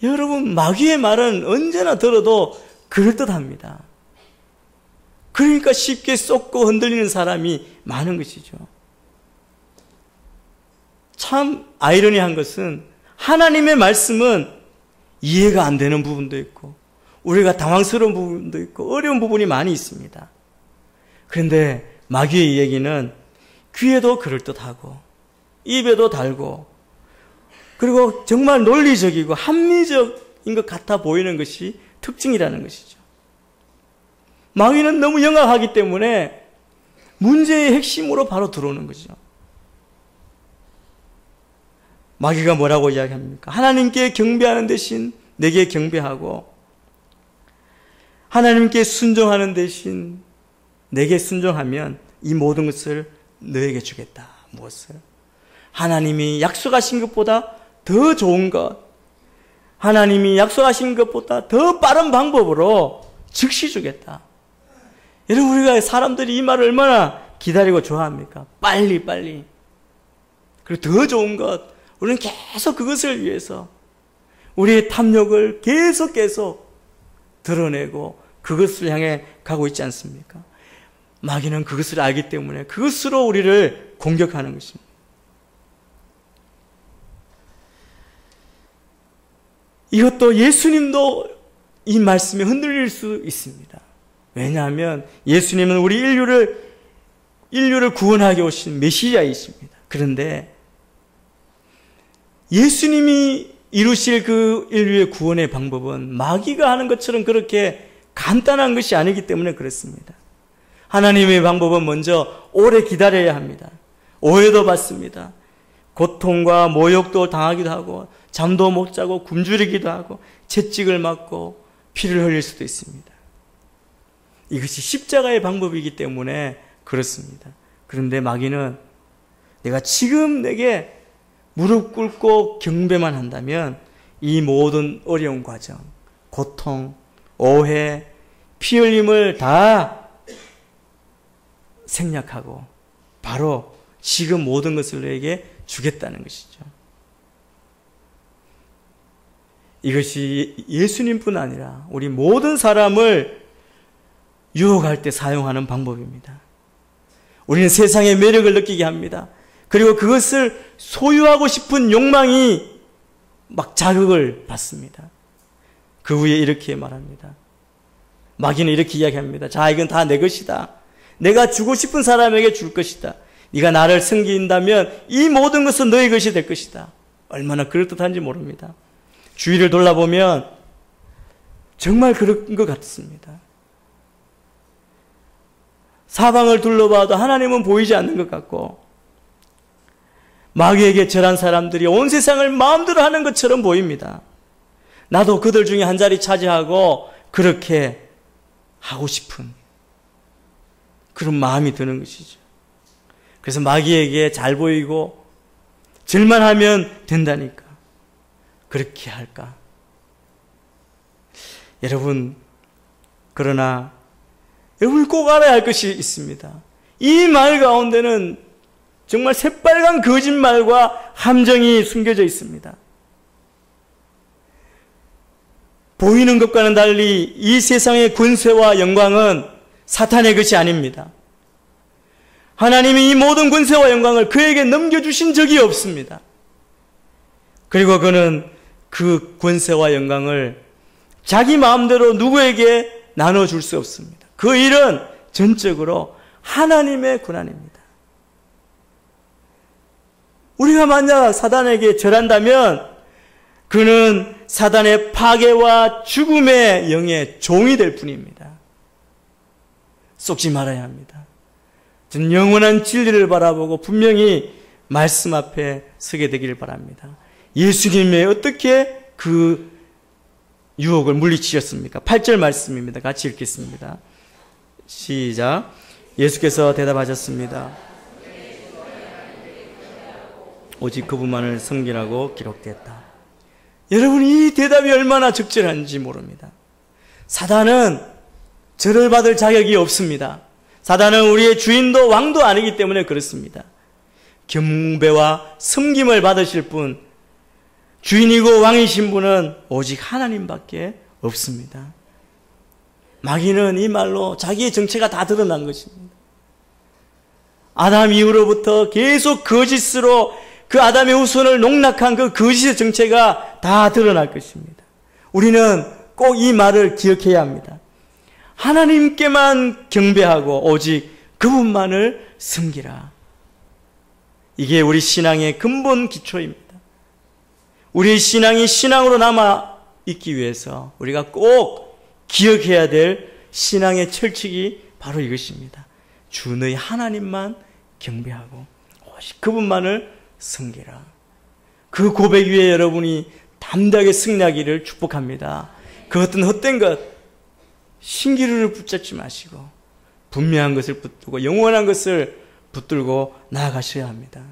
여러분, 마귀의 말은 언제나 들어도 그럴듯합니다. 그러니까 쉽게 쏟고 흔들리는 사람이 많은 것이죠. 참 아이러니한 것은 하나님의 말씀은 이해가 안 되는 부분도 있고 우리가 당황스러운 부분도 있고 어려운 부분이 많이 있습니다. 그런데 마귀의 얘기는 귀에도 그럴듯하고 입에도 달고 그리고 정말 논리적이고 합리적인 것 같아 보이는 것이 특징이라는 것이죠. 마귀는 너무 영악하기 때문에 문제의 핵심으로 바로 들어오는 거죠. 마귀가 뭐라고 이야기합니까? 하나님께 경배하는 대신 내게 경배하고 하나님께 순종하는 대신 내게 순종하면 이 모든 것을 너에게 주겠다. 무엇을? 하나님이 약속하신 것보다 더 좋은 것, 하나님이 약속하신 것보다 더 빠른 방법으로 즉시 주겠다. 여러분, 우리가 사람들이 이 말을 얼마나 기다리고 좋아합니까? 빨리. 그리고 더 좋은 것, 우리는 계속 그것을 위해서 우리의 탐욕을 계속 드러내고 그것을 향해 가고 있지 않습니까? 마귀는 그것을 알기 때문에 그것으로 우리를 공격하는 것입니다. 이것도 예수님도 이 말씀에 흔들릴 수 있습니다. 왜냐하면 예수님은 우리 인류를 구원하게 오신 메시아이십니다. 그런데 예수님이 이루실 그 인류의 구원의 방법은 마귀가 하는 것처럼 그렇게 간단한 것이 아니기 때문에 그렇습니다. 하나님의 방법은 먼저 오래 기다려야 합니다. 오해도 받습니다. 고통과 모욕도 당하기도 하고 잠도 못 자고 굶주리기도 하고 채찍을 맞고 피를 흘릴 수도 있습니다. 이것이 십자가의 방법이기 때문에 그렇습니다. 그런데 마귀는 내가 지금 내게 무릎 꿇고 경배만 한다면 이 모든 어려운 과정, 고통, 오해, 피 흘림을 다 생략하고 바로 지금 모든 것을 너에게 주겠다는 것이죠. 이것이 예수님뿐 아니라 우리 모든 사람을 유혹할 때 사용하는 방법입니다. 우리는 세상의 매력을 느끼게 합니다. 그리고 그것을 소유하고 싶은 욕망이 막 자극을 받습니다. 그 후에 이렇게 말합니다. 마귀는 이렇게 이야기합니다. 자, 이건 다 내 것이다. 내가 주고 싶은 사람에게 줄 것이다. 네가 나를 섬긴다면 이 모든 것은 너의 것이 될 것이다. 얼마나 그럴듯한지 모릅니다. 주위를 돌아보면 정말 그런 것 같습니다. 사방을 둘러봐도 하나님은 보이지 않는 것 같고 마귀에게 절한 사람들이 온 세상을 마음대로 하는 것처럼 보입니다. 나도 그들 중에 한 자리 차지하고 그렇게 하고 싶은 그런 마음이 드는 것이죠. 그래서 마귀에게 잘 보이고 절만 하면 된다니까 그렇게 할까? 여러분, 그러나 여러분이 꼭 알아야 할 것이 있습니다. 이 말 가운데는 정말 새빨간 거짓말과 함정이 숨겨져 있습니다. 보이는 것과는 달리 이 세상의 권세와 영광은 사탄의 것이 아닙니다. 하나님이 이 모든 권세와 영광을 그에게 넘겨주신 적이 없습니다. 그리고 그는 그 권세와 영광을 자기 마음대로 누구에게 나눠줄 수 없습니다. 그 일은 전적으로 하나님의 권한입니다. 우리가 만약 사단에게 절한다면 그는 사단의 파괴와 죽음의 영의 종이 될 뿐입니다. 속지 말아야 합니다. 저는 영원한 진리를 바라보고 분명히 말씀 앞에 서게 되기를 바랍니다. 예수님이 어떻게 그 유혹을 물리치셨습니까? 8절 말씀입니다. 같이 읽겠습니다. 시작. 예수께서 대답하셨습니다. 오직 그분만을 섬기라고 기록됐다. 여러분, 이 대답이 얼마나 적절한지 모릅니다. 사단은 절을 받을 자격이 없습니다. 사단은 우리의 주인도 왕도 아니기 때문에 그렇습니다. 경배와 섬김을 받으실 분, 주인이고 왕이신 분은 오직 하나님밖에 없습니다. 마귀는 이 말로 자기의 정체가 다 드러난 것입니다. 아담 이후로부터 계속 거짓으로 그 아담의 후손을 농락한 그 거짓의 정체가 다 드러날 것입니다. 우리는 꼭 이 말을 기억해야 합니다. 하나님께만 경배하고 오직 그분만을 섬기라. 이게 우리 신앙의 근본 기초입니다. 우리의 신앙이 신앙으로 남아 있기 위해서 우리가 꼭 기억해야 될 신앙의 철칙이 바로 이것입니다. 주 너희 하나님만 경배하고 오직 그분만을 섬기라. 그 고백 위에 여러분이 담대하게 승리하기를 축복합니다. 그 어떤 헛된 것, 신기루를 붙잡지 마시고 분명한 것을 붙들고 영원한 것을 붙들고 나아가셔야 합니다.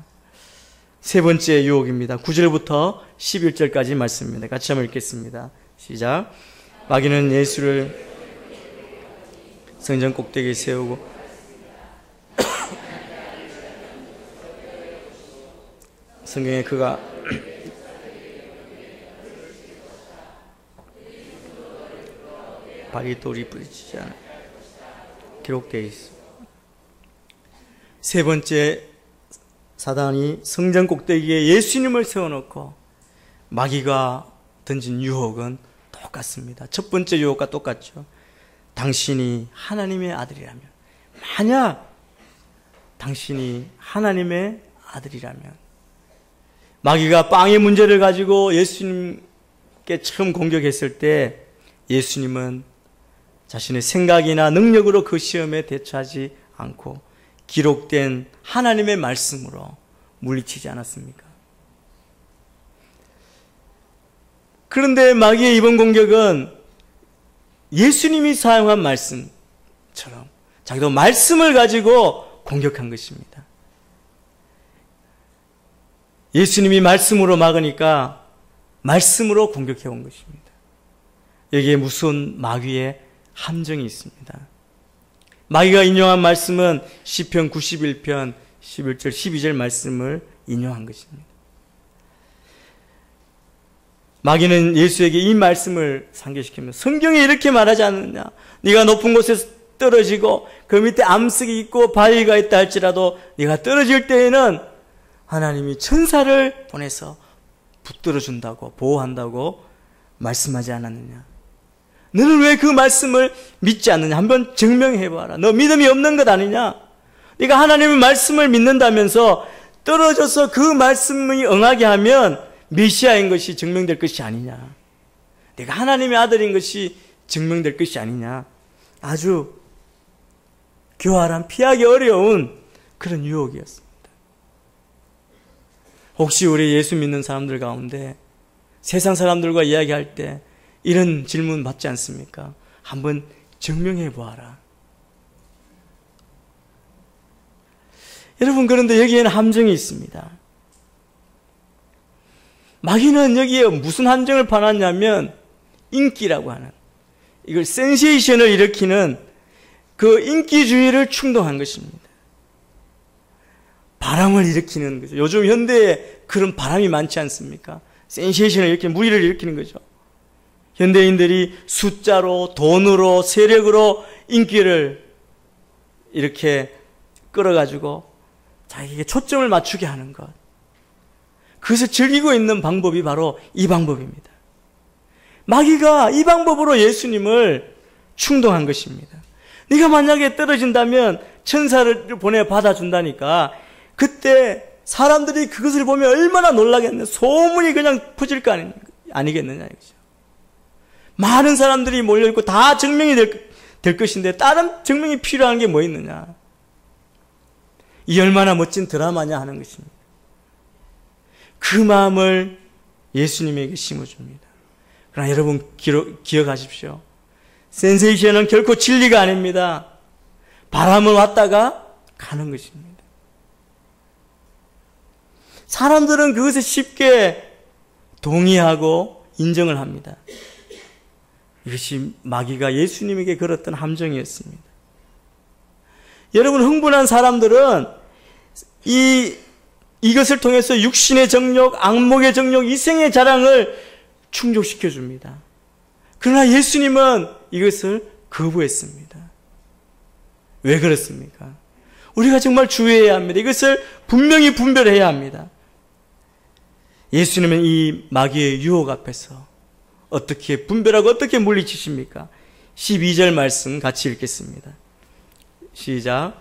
세 번째 유혹입니다. 9절부터 11절까지 말씀입니다. 같이 한번 읽겠습니다. 시작. 마귀는 예수를 성전 꼭대기에 세우고 성경에 그가 발이 돌이 부딪히지 않아 기록되어 있습니다. 세 번째, 사단이 성전 꼭대기에 예수님을 세워놓고 마귀가 던진 유혹은 똑같습니다. 첫 번째 유혹과 똑같죠. 당신이 하나님의 아들이라면, 만약 당신이 하나님의 아들이라면, 마귀가 빵의 문제를 가지고 예수님께 처음 공격했을 때 예수님은 자신의 생각이나 능력으로 그 시험에 대처하지 않고 기록된 하나님의 말씀으로 물리치지 않았습니까? 그런데 마귀의 이번 공격은 예수님이 사용한 말씀처럼 자기도 말씀을 가지고 공격한 것입니다. 예수님이 말씀으로 막으니까 말씀으로 공격해 온 것입니다. 여기에 무서운 마귀의 함정이 있습니다. 마귀가 인용한 말씀은 시편 91편 11절 12절 말씀을 인용한 것입니다. 마귀는 예수에게 이 말씀을 상기시키면서 성경에 이렇게 말하지 않느냐, 네가 높은 곳에서 떨어지고 그 밑에 암석이 있고 바위가 있다 할지라도 네가 떨어질 때에는 하나님이 천사를 보내서 붙들어준다고 보호한다고 말씀하지 않았느냐. 너는 왜 그 말씀을 믿지 않느냐. 한번 증명해봐라. 너 믿음이 없는 것 아니냐. 네가 하나님의 말씀을 믿는다면서 떨어져서 그 말씀이 응하게 하면 메시아인 것이 증명될 것이 아니냐. 네가 하나님의 아들인 것이 증명될 것이 아니냐. 아주 교활한, 피하기 어려운 그런 유혹이었습니다. 혹시 우리 예수 믿는 사람들 가운데 세상 사람들과 이야기할 때 이런 질문 받지 않습니까? 한번 증명해 보아라. 여러분, 그런데 여기에는 함정이 있습니다. 마귀는 여기에 무슨 함정을 파놨냐면 인기라고 하는, 이걸 센세이션을 일으키는 그 인기주의를 충동한 것입니다. 바람을 일으키는 거죠. 요즘 현대에 그런 바람이 많지 않습니까? 센세이션을 이렇게 무리를 일으키는 거죠. 현대인들이 숫자로, 돈으로, 세력으로 인기를 이렇게 끌어가지고 자기에게 초점을 맞추게 하는 것. 그것을 즐기고 있는 방법이 바로 이 방법입니다. 마귀가 이 방법으로 예수님을 충동한 것입니다. 네가 만약에 떨어진다면 천사를 보내 받아준다니까 그때 사람들이 그것을 보면 얼마나 놀라겠네. 소문이 그냥 퍼질 거 아니겠느냐 이거죠. 많은 사람들이 몰려있고 다 증명이 될 것인데 다른 증명이 필요한 게 뭐 있느냐. 이 얼마나 멋진 드라마냐 하는 것입니다. 그 마음을 예수님에게 심어줍니다. 그러나 여러분 기억하십시오. 센세이션은 결코 진리가 아닙니다. 바람은 왔다가 가는 것입니다. 사람들은 그것에 쉽게 동의하고 인정을 합니다. 이것이 마귀가 예수님에게 걸었던 함정이었습니다. 여러분, 흥분한 사람들은 이 이것을 통해서 육신의 정욕, 악목의 정욕, 이생의 자랑을 충족시켜 줍니다. 그러나 예수님은 이것을 거부했습니다. 왜 그렇습니까? 우리가 정말 주의해야 합니다. 이것을 분명히 분별해야 합니다. 예수님은 이 마귀의 유혹 앞에서 어떻게 분별하고 어떻게 물리치십니까? 12절 말씀 같이 읽겠습니다. 시작.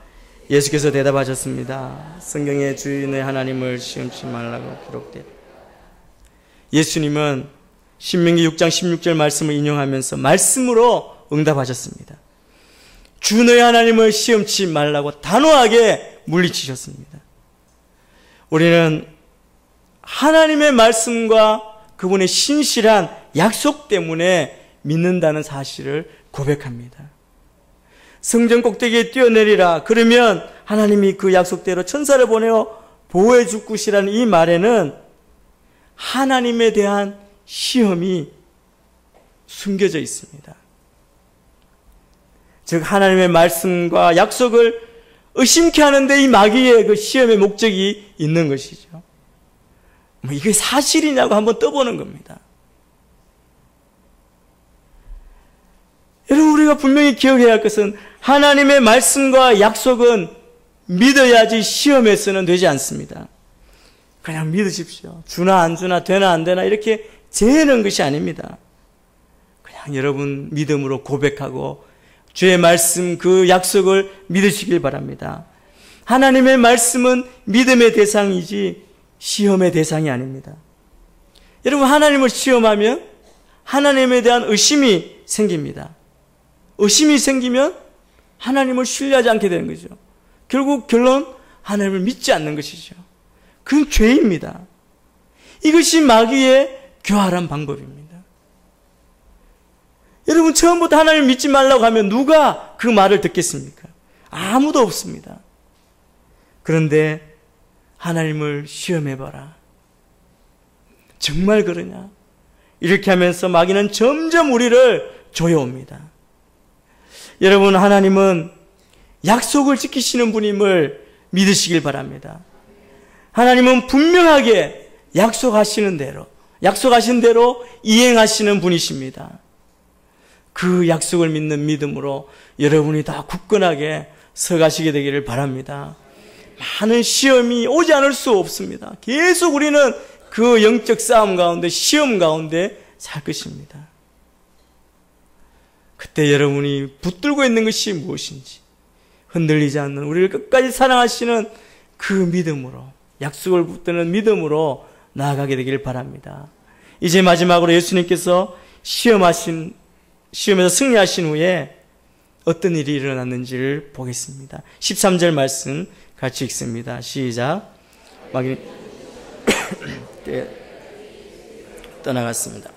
예수께서 대답하셨습니다. 성경에 주인의 하나님을 시험치 말라고 기록되어. 예수님은 신명기 6장 16절 말씀을 인용하면서 말씀으로 응답하셨습니다. 주 너의 하나님을 시험치 말라고 단호하게 물리치셨습니다. 우리는 하나님의 말씀과 그분의 신실한 약속 때문에 믿는다는 사실을 고백합니다. 성전 꼭대기에 뛰어내리라. 그러면 하나님이 그 약속대로 천사를 보내어 보호해 줄 것이라는 이 말에는 하나님에 대한 시험이 숨겨져 있습니다. 즉 하나님의 말씀과 약속을 의심케 하는데 이 마귀의 그 시험의 목적이 있는 것이죠. 이게 사실이냐고 한번 떠보는 겁니다. 여러분, 우리가 분명히 기억해야 할 것은 하나님의 말씀과 약속은 믿어야지 시험에서는 되지 않습니다. 그냥 믿으십시오. 주나 안 주나 되나 안 되나 이렇게 재는 것이 아닙니다. 그냥 여러분 믿음으로 고백하고 주의 말씀 그 약속을 믿으시길 바랍니다. 하나님의 말씀은 믿음의 대상이지 시험의 대상이 아닙니다. 여러분, 하나님을 시험하면 하나님에 대한 의심이 생깁니다. 의심이 생기면 하나님을 신뢰하지 않게 되는 거죠. 결국 결론, 하나님을 믿지 않는 것이죠. 그건 죄입니다. 이것이 마귀의 교활한 방법입니다. 여러분, 처음부터 하나님을 믿지 말라고 하면 누가 그 말을 듣겠습니까? 아무도 없습니다. 그런데 하나님을 시험해봐라. 정말 그러냐? 이렇게 하면서 마귀는 점점 우리를 조여옵니다. 여러분, 하나님은 약속을 지키시는 분임을 믿으시길 바랍니다. 하나님은 분명하게 약속하신 대로 이행하시는 분이십니다. 그 약속을 믿는 믿음으로 여러분이 다 굳건하게 서가시게 되기를 바랍니다. 많은 시험이 오지 않을 수 없습니다. 계속 우리는 그 영적 싸움 가운데, 시험 가운데 살 것입니다. 그때 여러분이 붙들고 있는 것이 무엇인지, 흔들리지 않는 우리를 끝까지 사랑하시는 그 믿음으로, 약속을 붙드는 믿음으로 나아가게 되기를 바랍니다. 이제 마지막으로 예수님께서 시험에서 승리하신 후에 어떤 일이 일어났는지를 보겠습니다. 13절 말씀 같이 읽습니다. 시작. 마귀는 떠나갔습니다.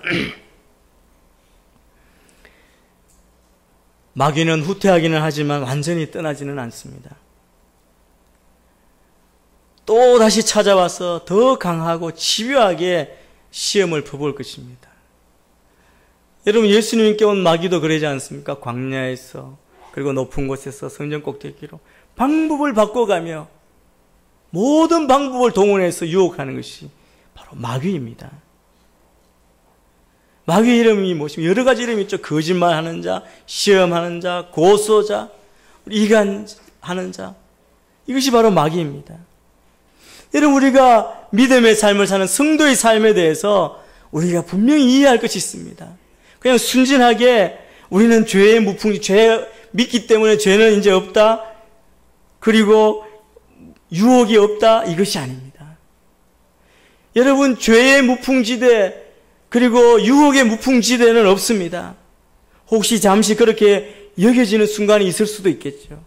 마귀는 후퇴하기는 하지만 완전히 떠나지는 않습니다. 또 다시 찾아와서 더 강하고 집요하게 시험을 퍼볼 것입니다. 여러분, 예수님께 온 마귀도 그러지 않습니까? 광야에서, 그리고 높은 곳에서, 성전 꼭대기로 방법을 바꿔가며 모든 방법을 동원해서 유혹하는 것이 바로 마귀입니다. 마귀의 이름이 무엇입니까? 여러 가지 이름이 있죠. 거짓말하는 자, 시험하는 자, 고소자, 이간하는 자. 이것이 바로 마귀입니다. 여러분, 우리가 믿음의 삶을 사는 성도의 삶에 대해서 우리가 분명히 이해할 것이 있습니다. 그냥 순진하게 우리는 죄의 무풍지, 죄 믿기 때문에 죄는 이제 없다, 그리고 유혹이 없다, 이것이 아닙니다. 여러분, 죄의 무풍지대, 그리고 유혹의 무풍지대는 없습니다. 혹시 잠시 그렇게 여겨지는 순간이 있을 수도 있겠죠.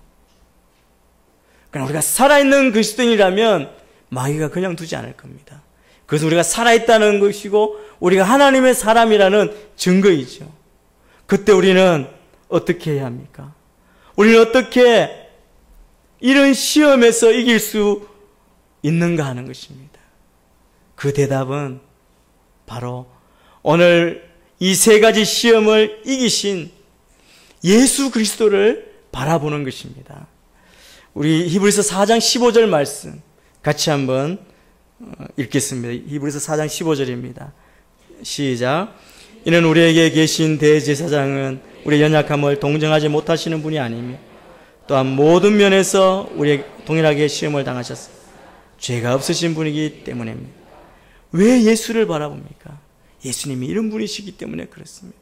그러나 우리가 살아있는 그리스도인이라면 마귀가 그냥 두지 않을 겁니다. 그것은 우리가 살아있다는 것이고 우리가 하나님의 사람이라는 증거이죠. 그때 우리는 어떻게 해야 합니까? 우리는 어떻게 이런 시험에서 이길 수 있는가 하는 것입니다. 그 대답은 바로 오늘 이 세 가지 시험을 이기신 예수 그리스도를 바라보는 것입니다. 우리 히브리서 4장 15절 말씀 같이 한번 읽겠습니다. 히브리서 4장 15절입니다. 시작. 이는 우리에게 계신 대제사장은 우리의 연약함을 동정하지 못하시는 분이 아니며 또한 모든 면에서 우리에게 동일하게 시험을 당하셨습니다. 죄가 없으신 분이기 때문입니다. 왜 예수를 바라봅니까? 예수님이 이런 분이시기 때문에 그렇습니다.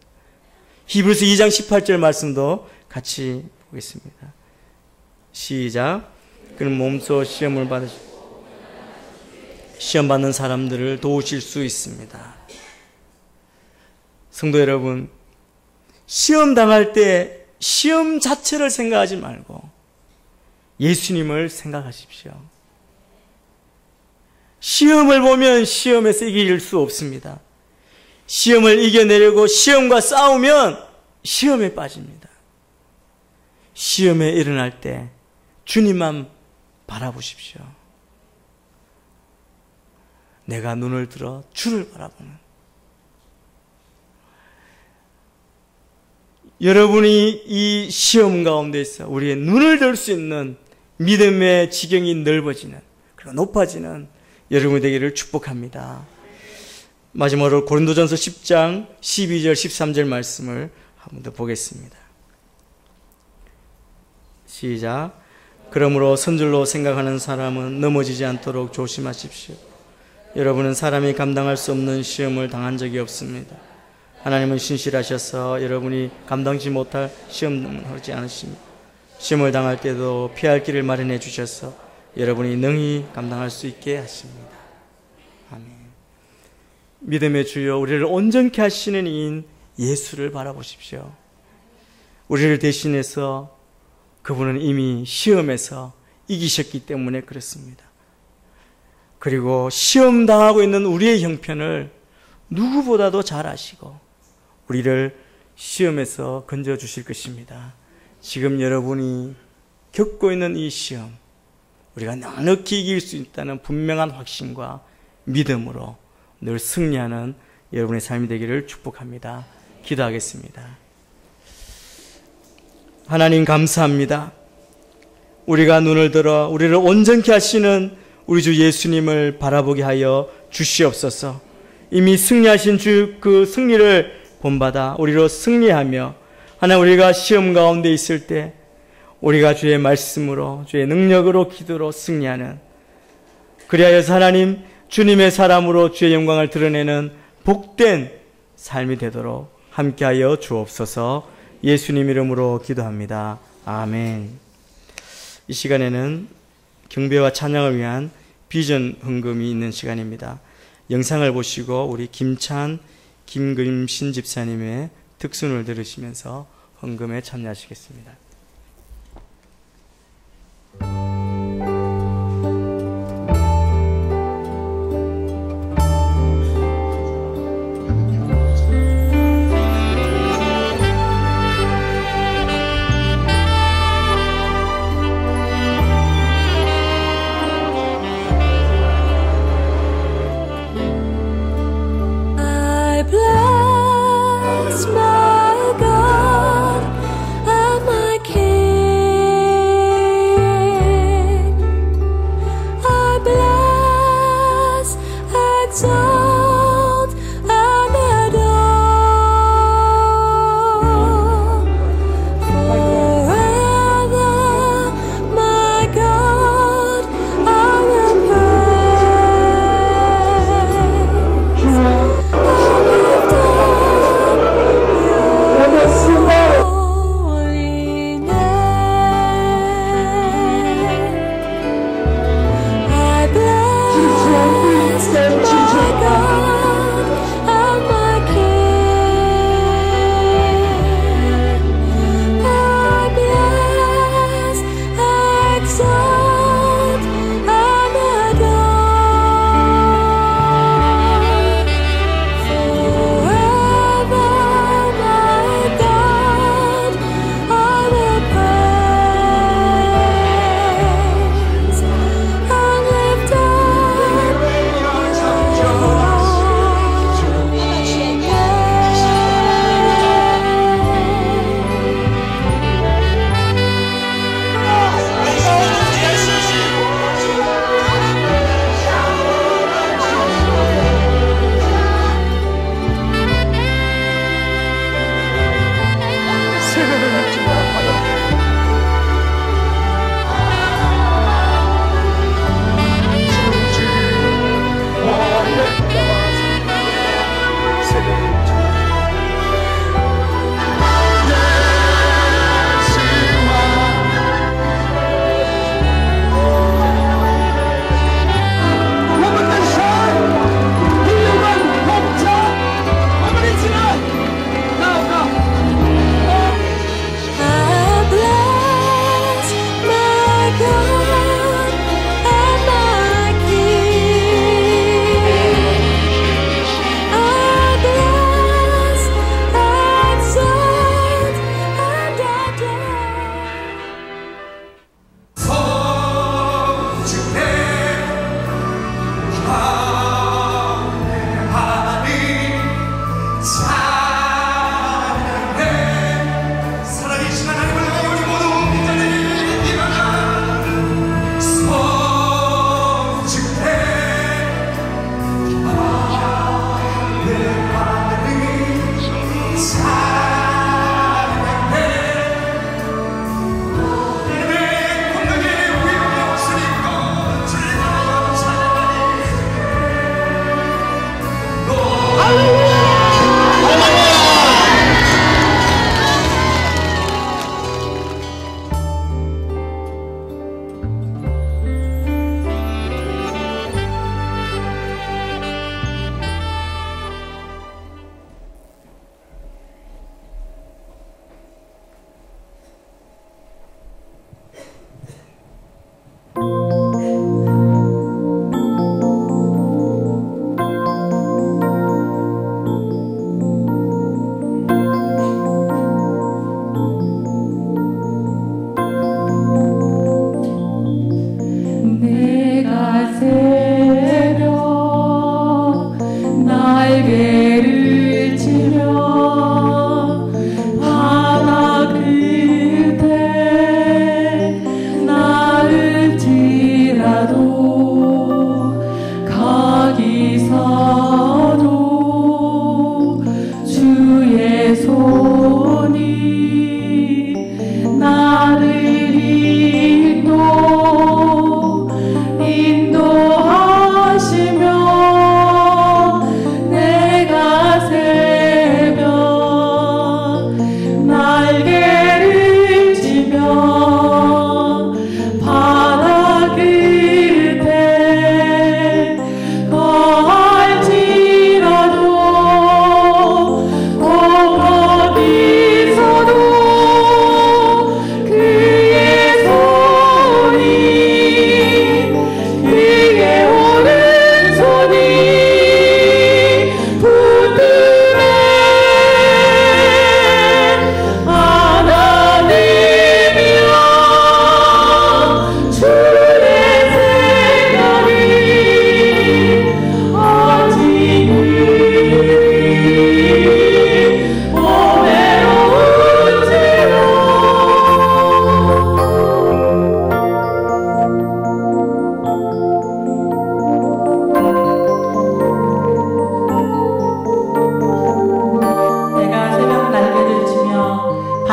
히브리서 2장 18절 말씀도 같이 보겠습니다. 시작. 그는 몸소 시험을 시험 받는 사람들을 도우실 수 있습니다. 성도 여러분, 시험 당할 때 시험 자체를 생각하지 말고 예수님을 생각하십시오. 시험을 보면 시험에서 이길 수 없습니다. 시험을 이겨내려고 시험과 싸우면 시험에 빠집니다. 시험에 일어날 때 주님만 바라보십시오. 내가 눈을 들어 주를 바라보는, 여러분이 이 시험 가운데 있어 우리의 눈을 들 수 있는 믿음의 지경이 넓어지는, 그리고 높아지는 여러분이 되기를 축복합니다. 마지막으로 고린도전서 10장 12절 13절 말씀을 한 번 더 보겠습니다. 시작. 그러므로 선줄로 생각하는 사람은 넘어지지 않도록 조심하십시오. 여러분은 사람이 감당할 수 없는 시험을 당한 적이 없습니다. 하나님은 신실하셔서 여러분이 감당치 못할 시험을 하지 않으십니다. 시험을 당할 때도 피할 길을 마련해 주셔서 여러분이 능히 감당할 수 있게 하십니다. 아멘. 믿음의 주여, 우리를 온전케 하시는 이인 예수를 바라보십시오. 우리를 대신해서 그분은 이미 시험에서 이기셨기 때문에 그렇습니다. 그리고 시험 당하고 있는 우리의 형편을 누구보다도 잘 아시고 우리를 시험에서 건져 주실 것입니다. 지금 여러분이 겪고 있는 이 시험, 우리가 넉넉히 이길 수 있다는 분명한 확신과 믿음으로 늘 승리하는 여러분의 삶이 되기를 축복합니다. 기도하겠습니다. 하나님 감사합니다. 우리가 눈을 들어 우리를 온전케 하시는 우리 주 예수님을 바라보게 하여 주시옵소서. 이미 승리하신 주 그 승리를 본받아 우리로 승리하며, 하나 우리가 시험 가운데 있을 때 우리가 주의 말씀으로, 주의 능력으로, 기도로 승리하는, 그리하여서 하나님 주님의 사람으로 주의 영광을 드러내는 복된 삶이 되도록 함께하여 주옵소서. 예수님 이름으로 기도합니다. 아멘. 이 시간에는 경배와 찬양을 위한 비전 헌금이 있는 시간입니다. 영상을 보시고 우리 김찬, 김금신 집사님의 특순을 들으시면서 헌금에 참여하시겠습니다. Bless my God and my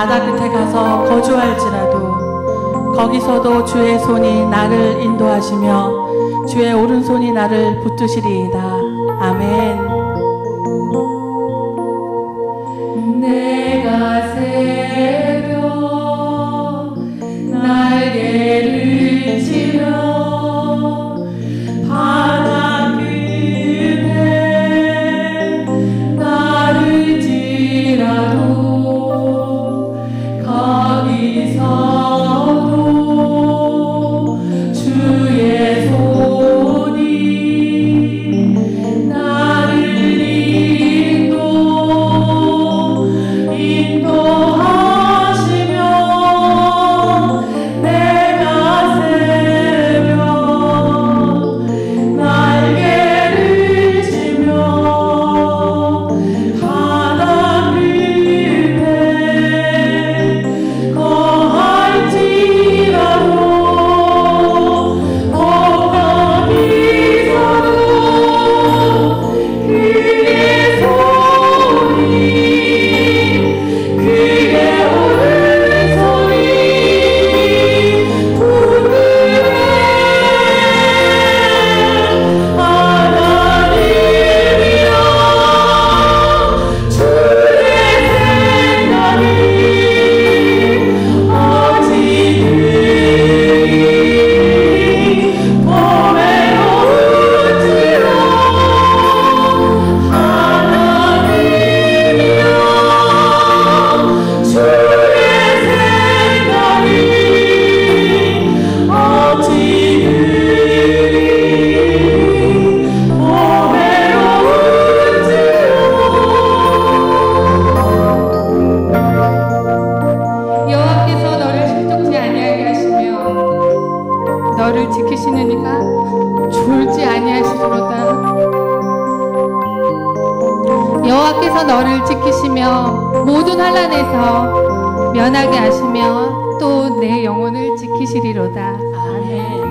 바다 끝에 가서 거주할지라도 거기서도 주의 손이 나를 인도하시며 주의 오른손이 나를 붙드시리이다. 아멘. 내가 새벽 날개를 치며 바다 끝에 나를지라도 거기서도 주의 손이 나를 환난에서 면하게 하시며 또 내 영혼을 지키시리로다. 아멘.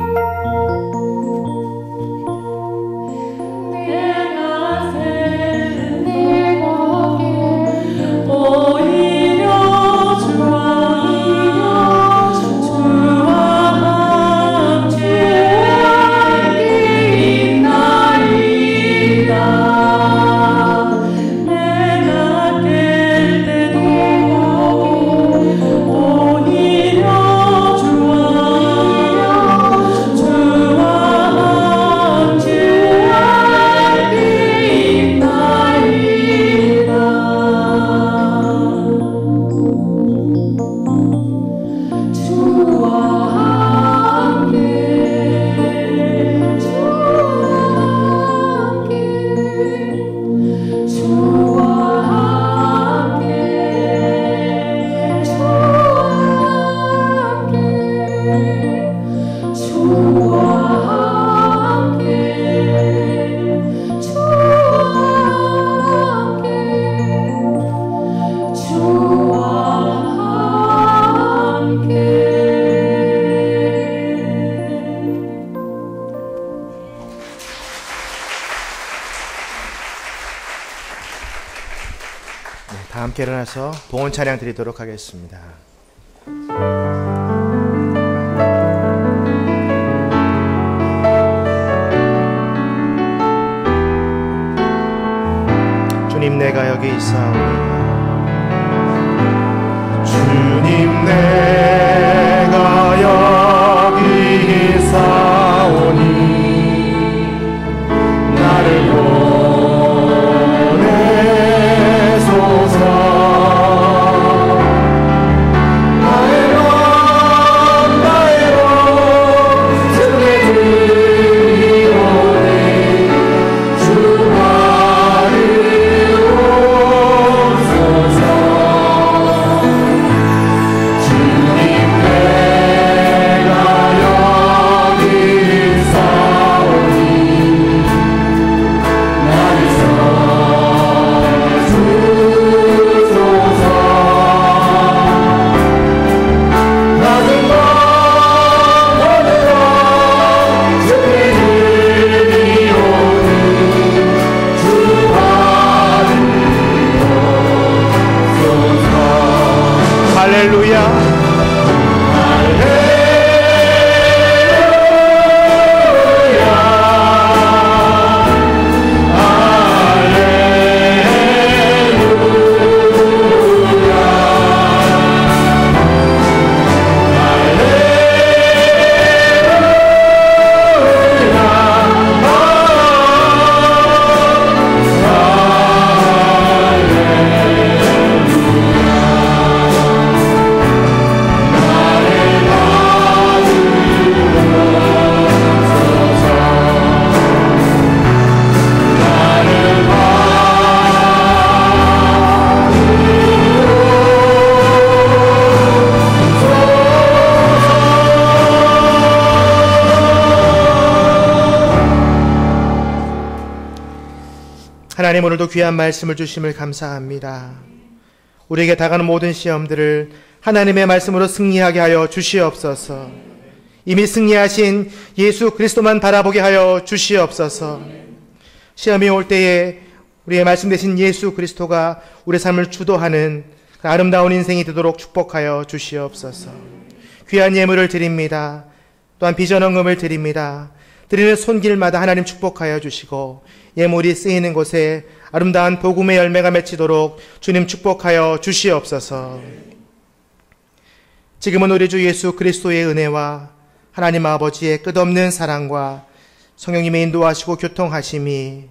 다 함께 일어나서 봉헌 찬양 드리도록 하겠습니다. 주님 내가 여기 있사오니 주님 내가 여기 있사오니 나를 보내소서. 나의 맘 주께 드리오니 주 받으옵소서. 주님 내가 여기 있사오니 나를 써주소서. 낮은 밤 오늘아 주께 드리오니 주 받으옵소서. 할렐루야. 하나님, 오늘도 귀한 말씀을 주심을 감사합니다. 우리에게 다가오는 모든 시험들을 하나님의 말씀으로 승리하게 하여 주시옵소서. 이미 승리하신 예수 그리스도만 바라보게 하여 주시옵소서. 시험이 올 때에 우리의 말씀 되신 예수 그리스도가 우리의 삶을 주도하는 그 아름다운 인생이 되도록 축복하여 주시옵소서. 귀한 예물을 드립니다. 또한 비전 헌금을 드립니다. 드리는 손길마다 하나님 축복하여 주시고 예물이 쓰이는 곳에 아름다운 복음의 열매가 맺히도록 주님 축복하여 주시옵소서. 지금은 우리 주 예수 그리스도의 은혜와 하나님 아버지의 끝없는 사랑과 성령님의 인도하시고 교통하심이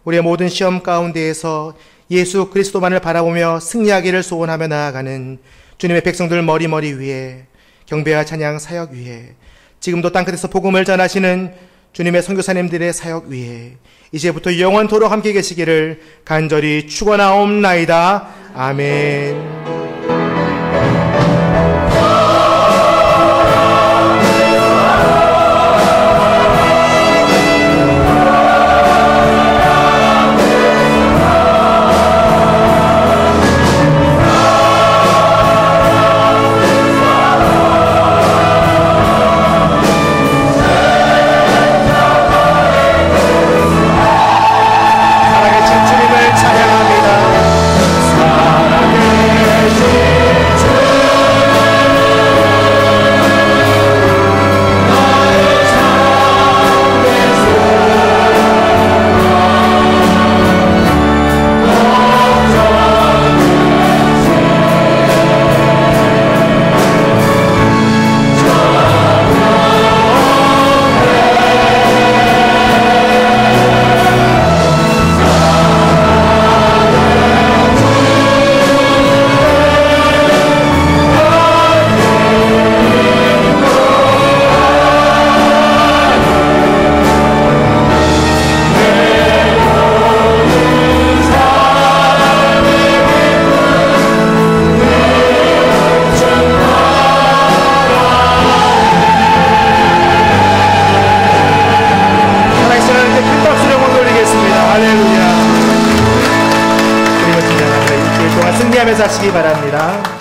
우리의 모든 시험 가운데에서 예수 그리스도만을 바라보며 승리하기를 소원하며 나아가는 주님의 백성들 머리 위에, 경배와 찬양 사역 위에, 지금도 땅끝에서 복음을 전하시는 주님의 선교사님들의 사역 위에 이제부터 영원토록 함께 계시기를 간절히 축원하옵나이다. 아멘. 승리하면서 하시기 바랍니다.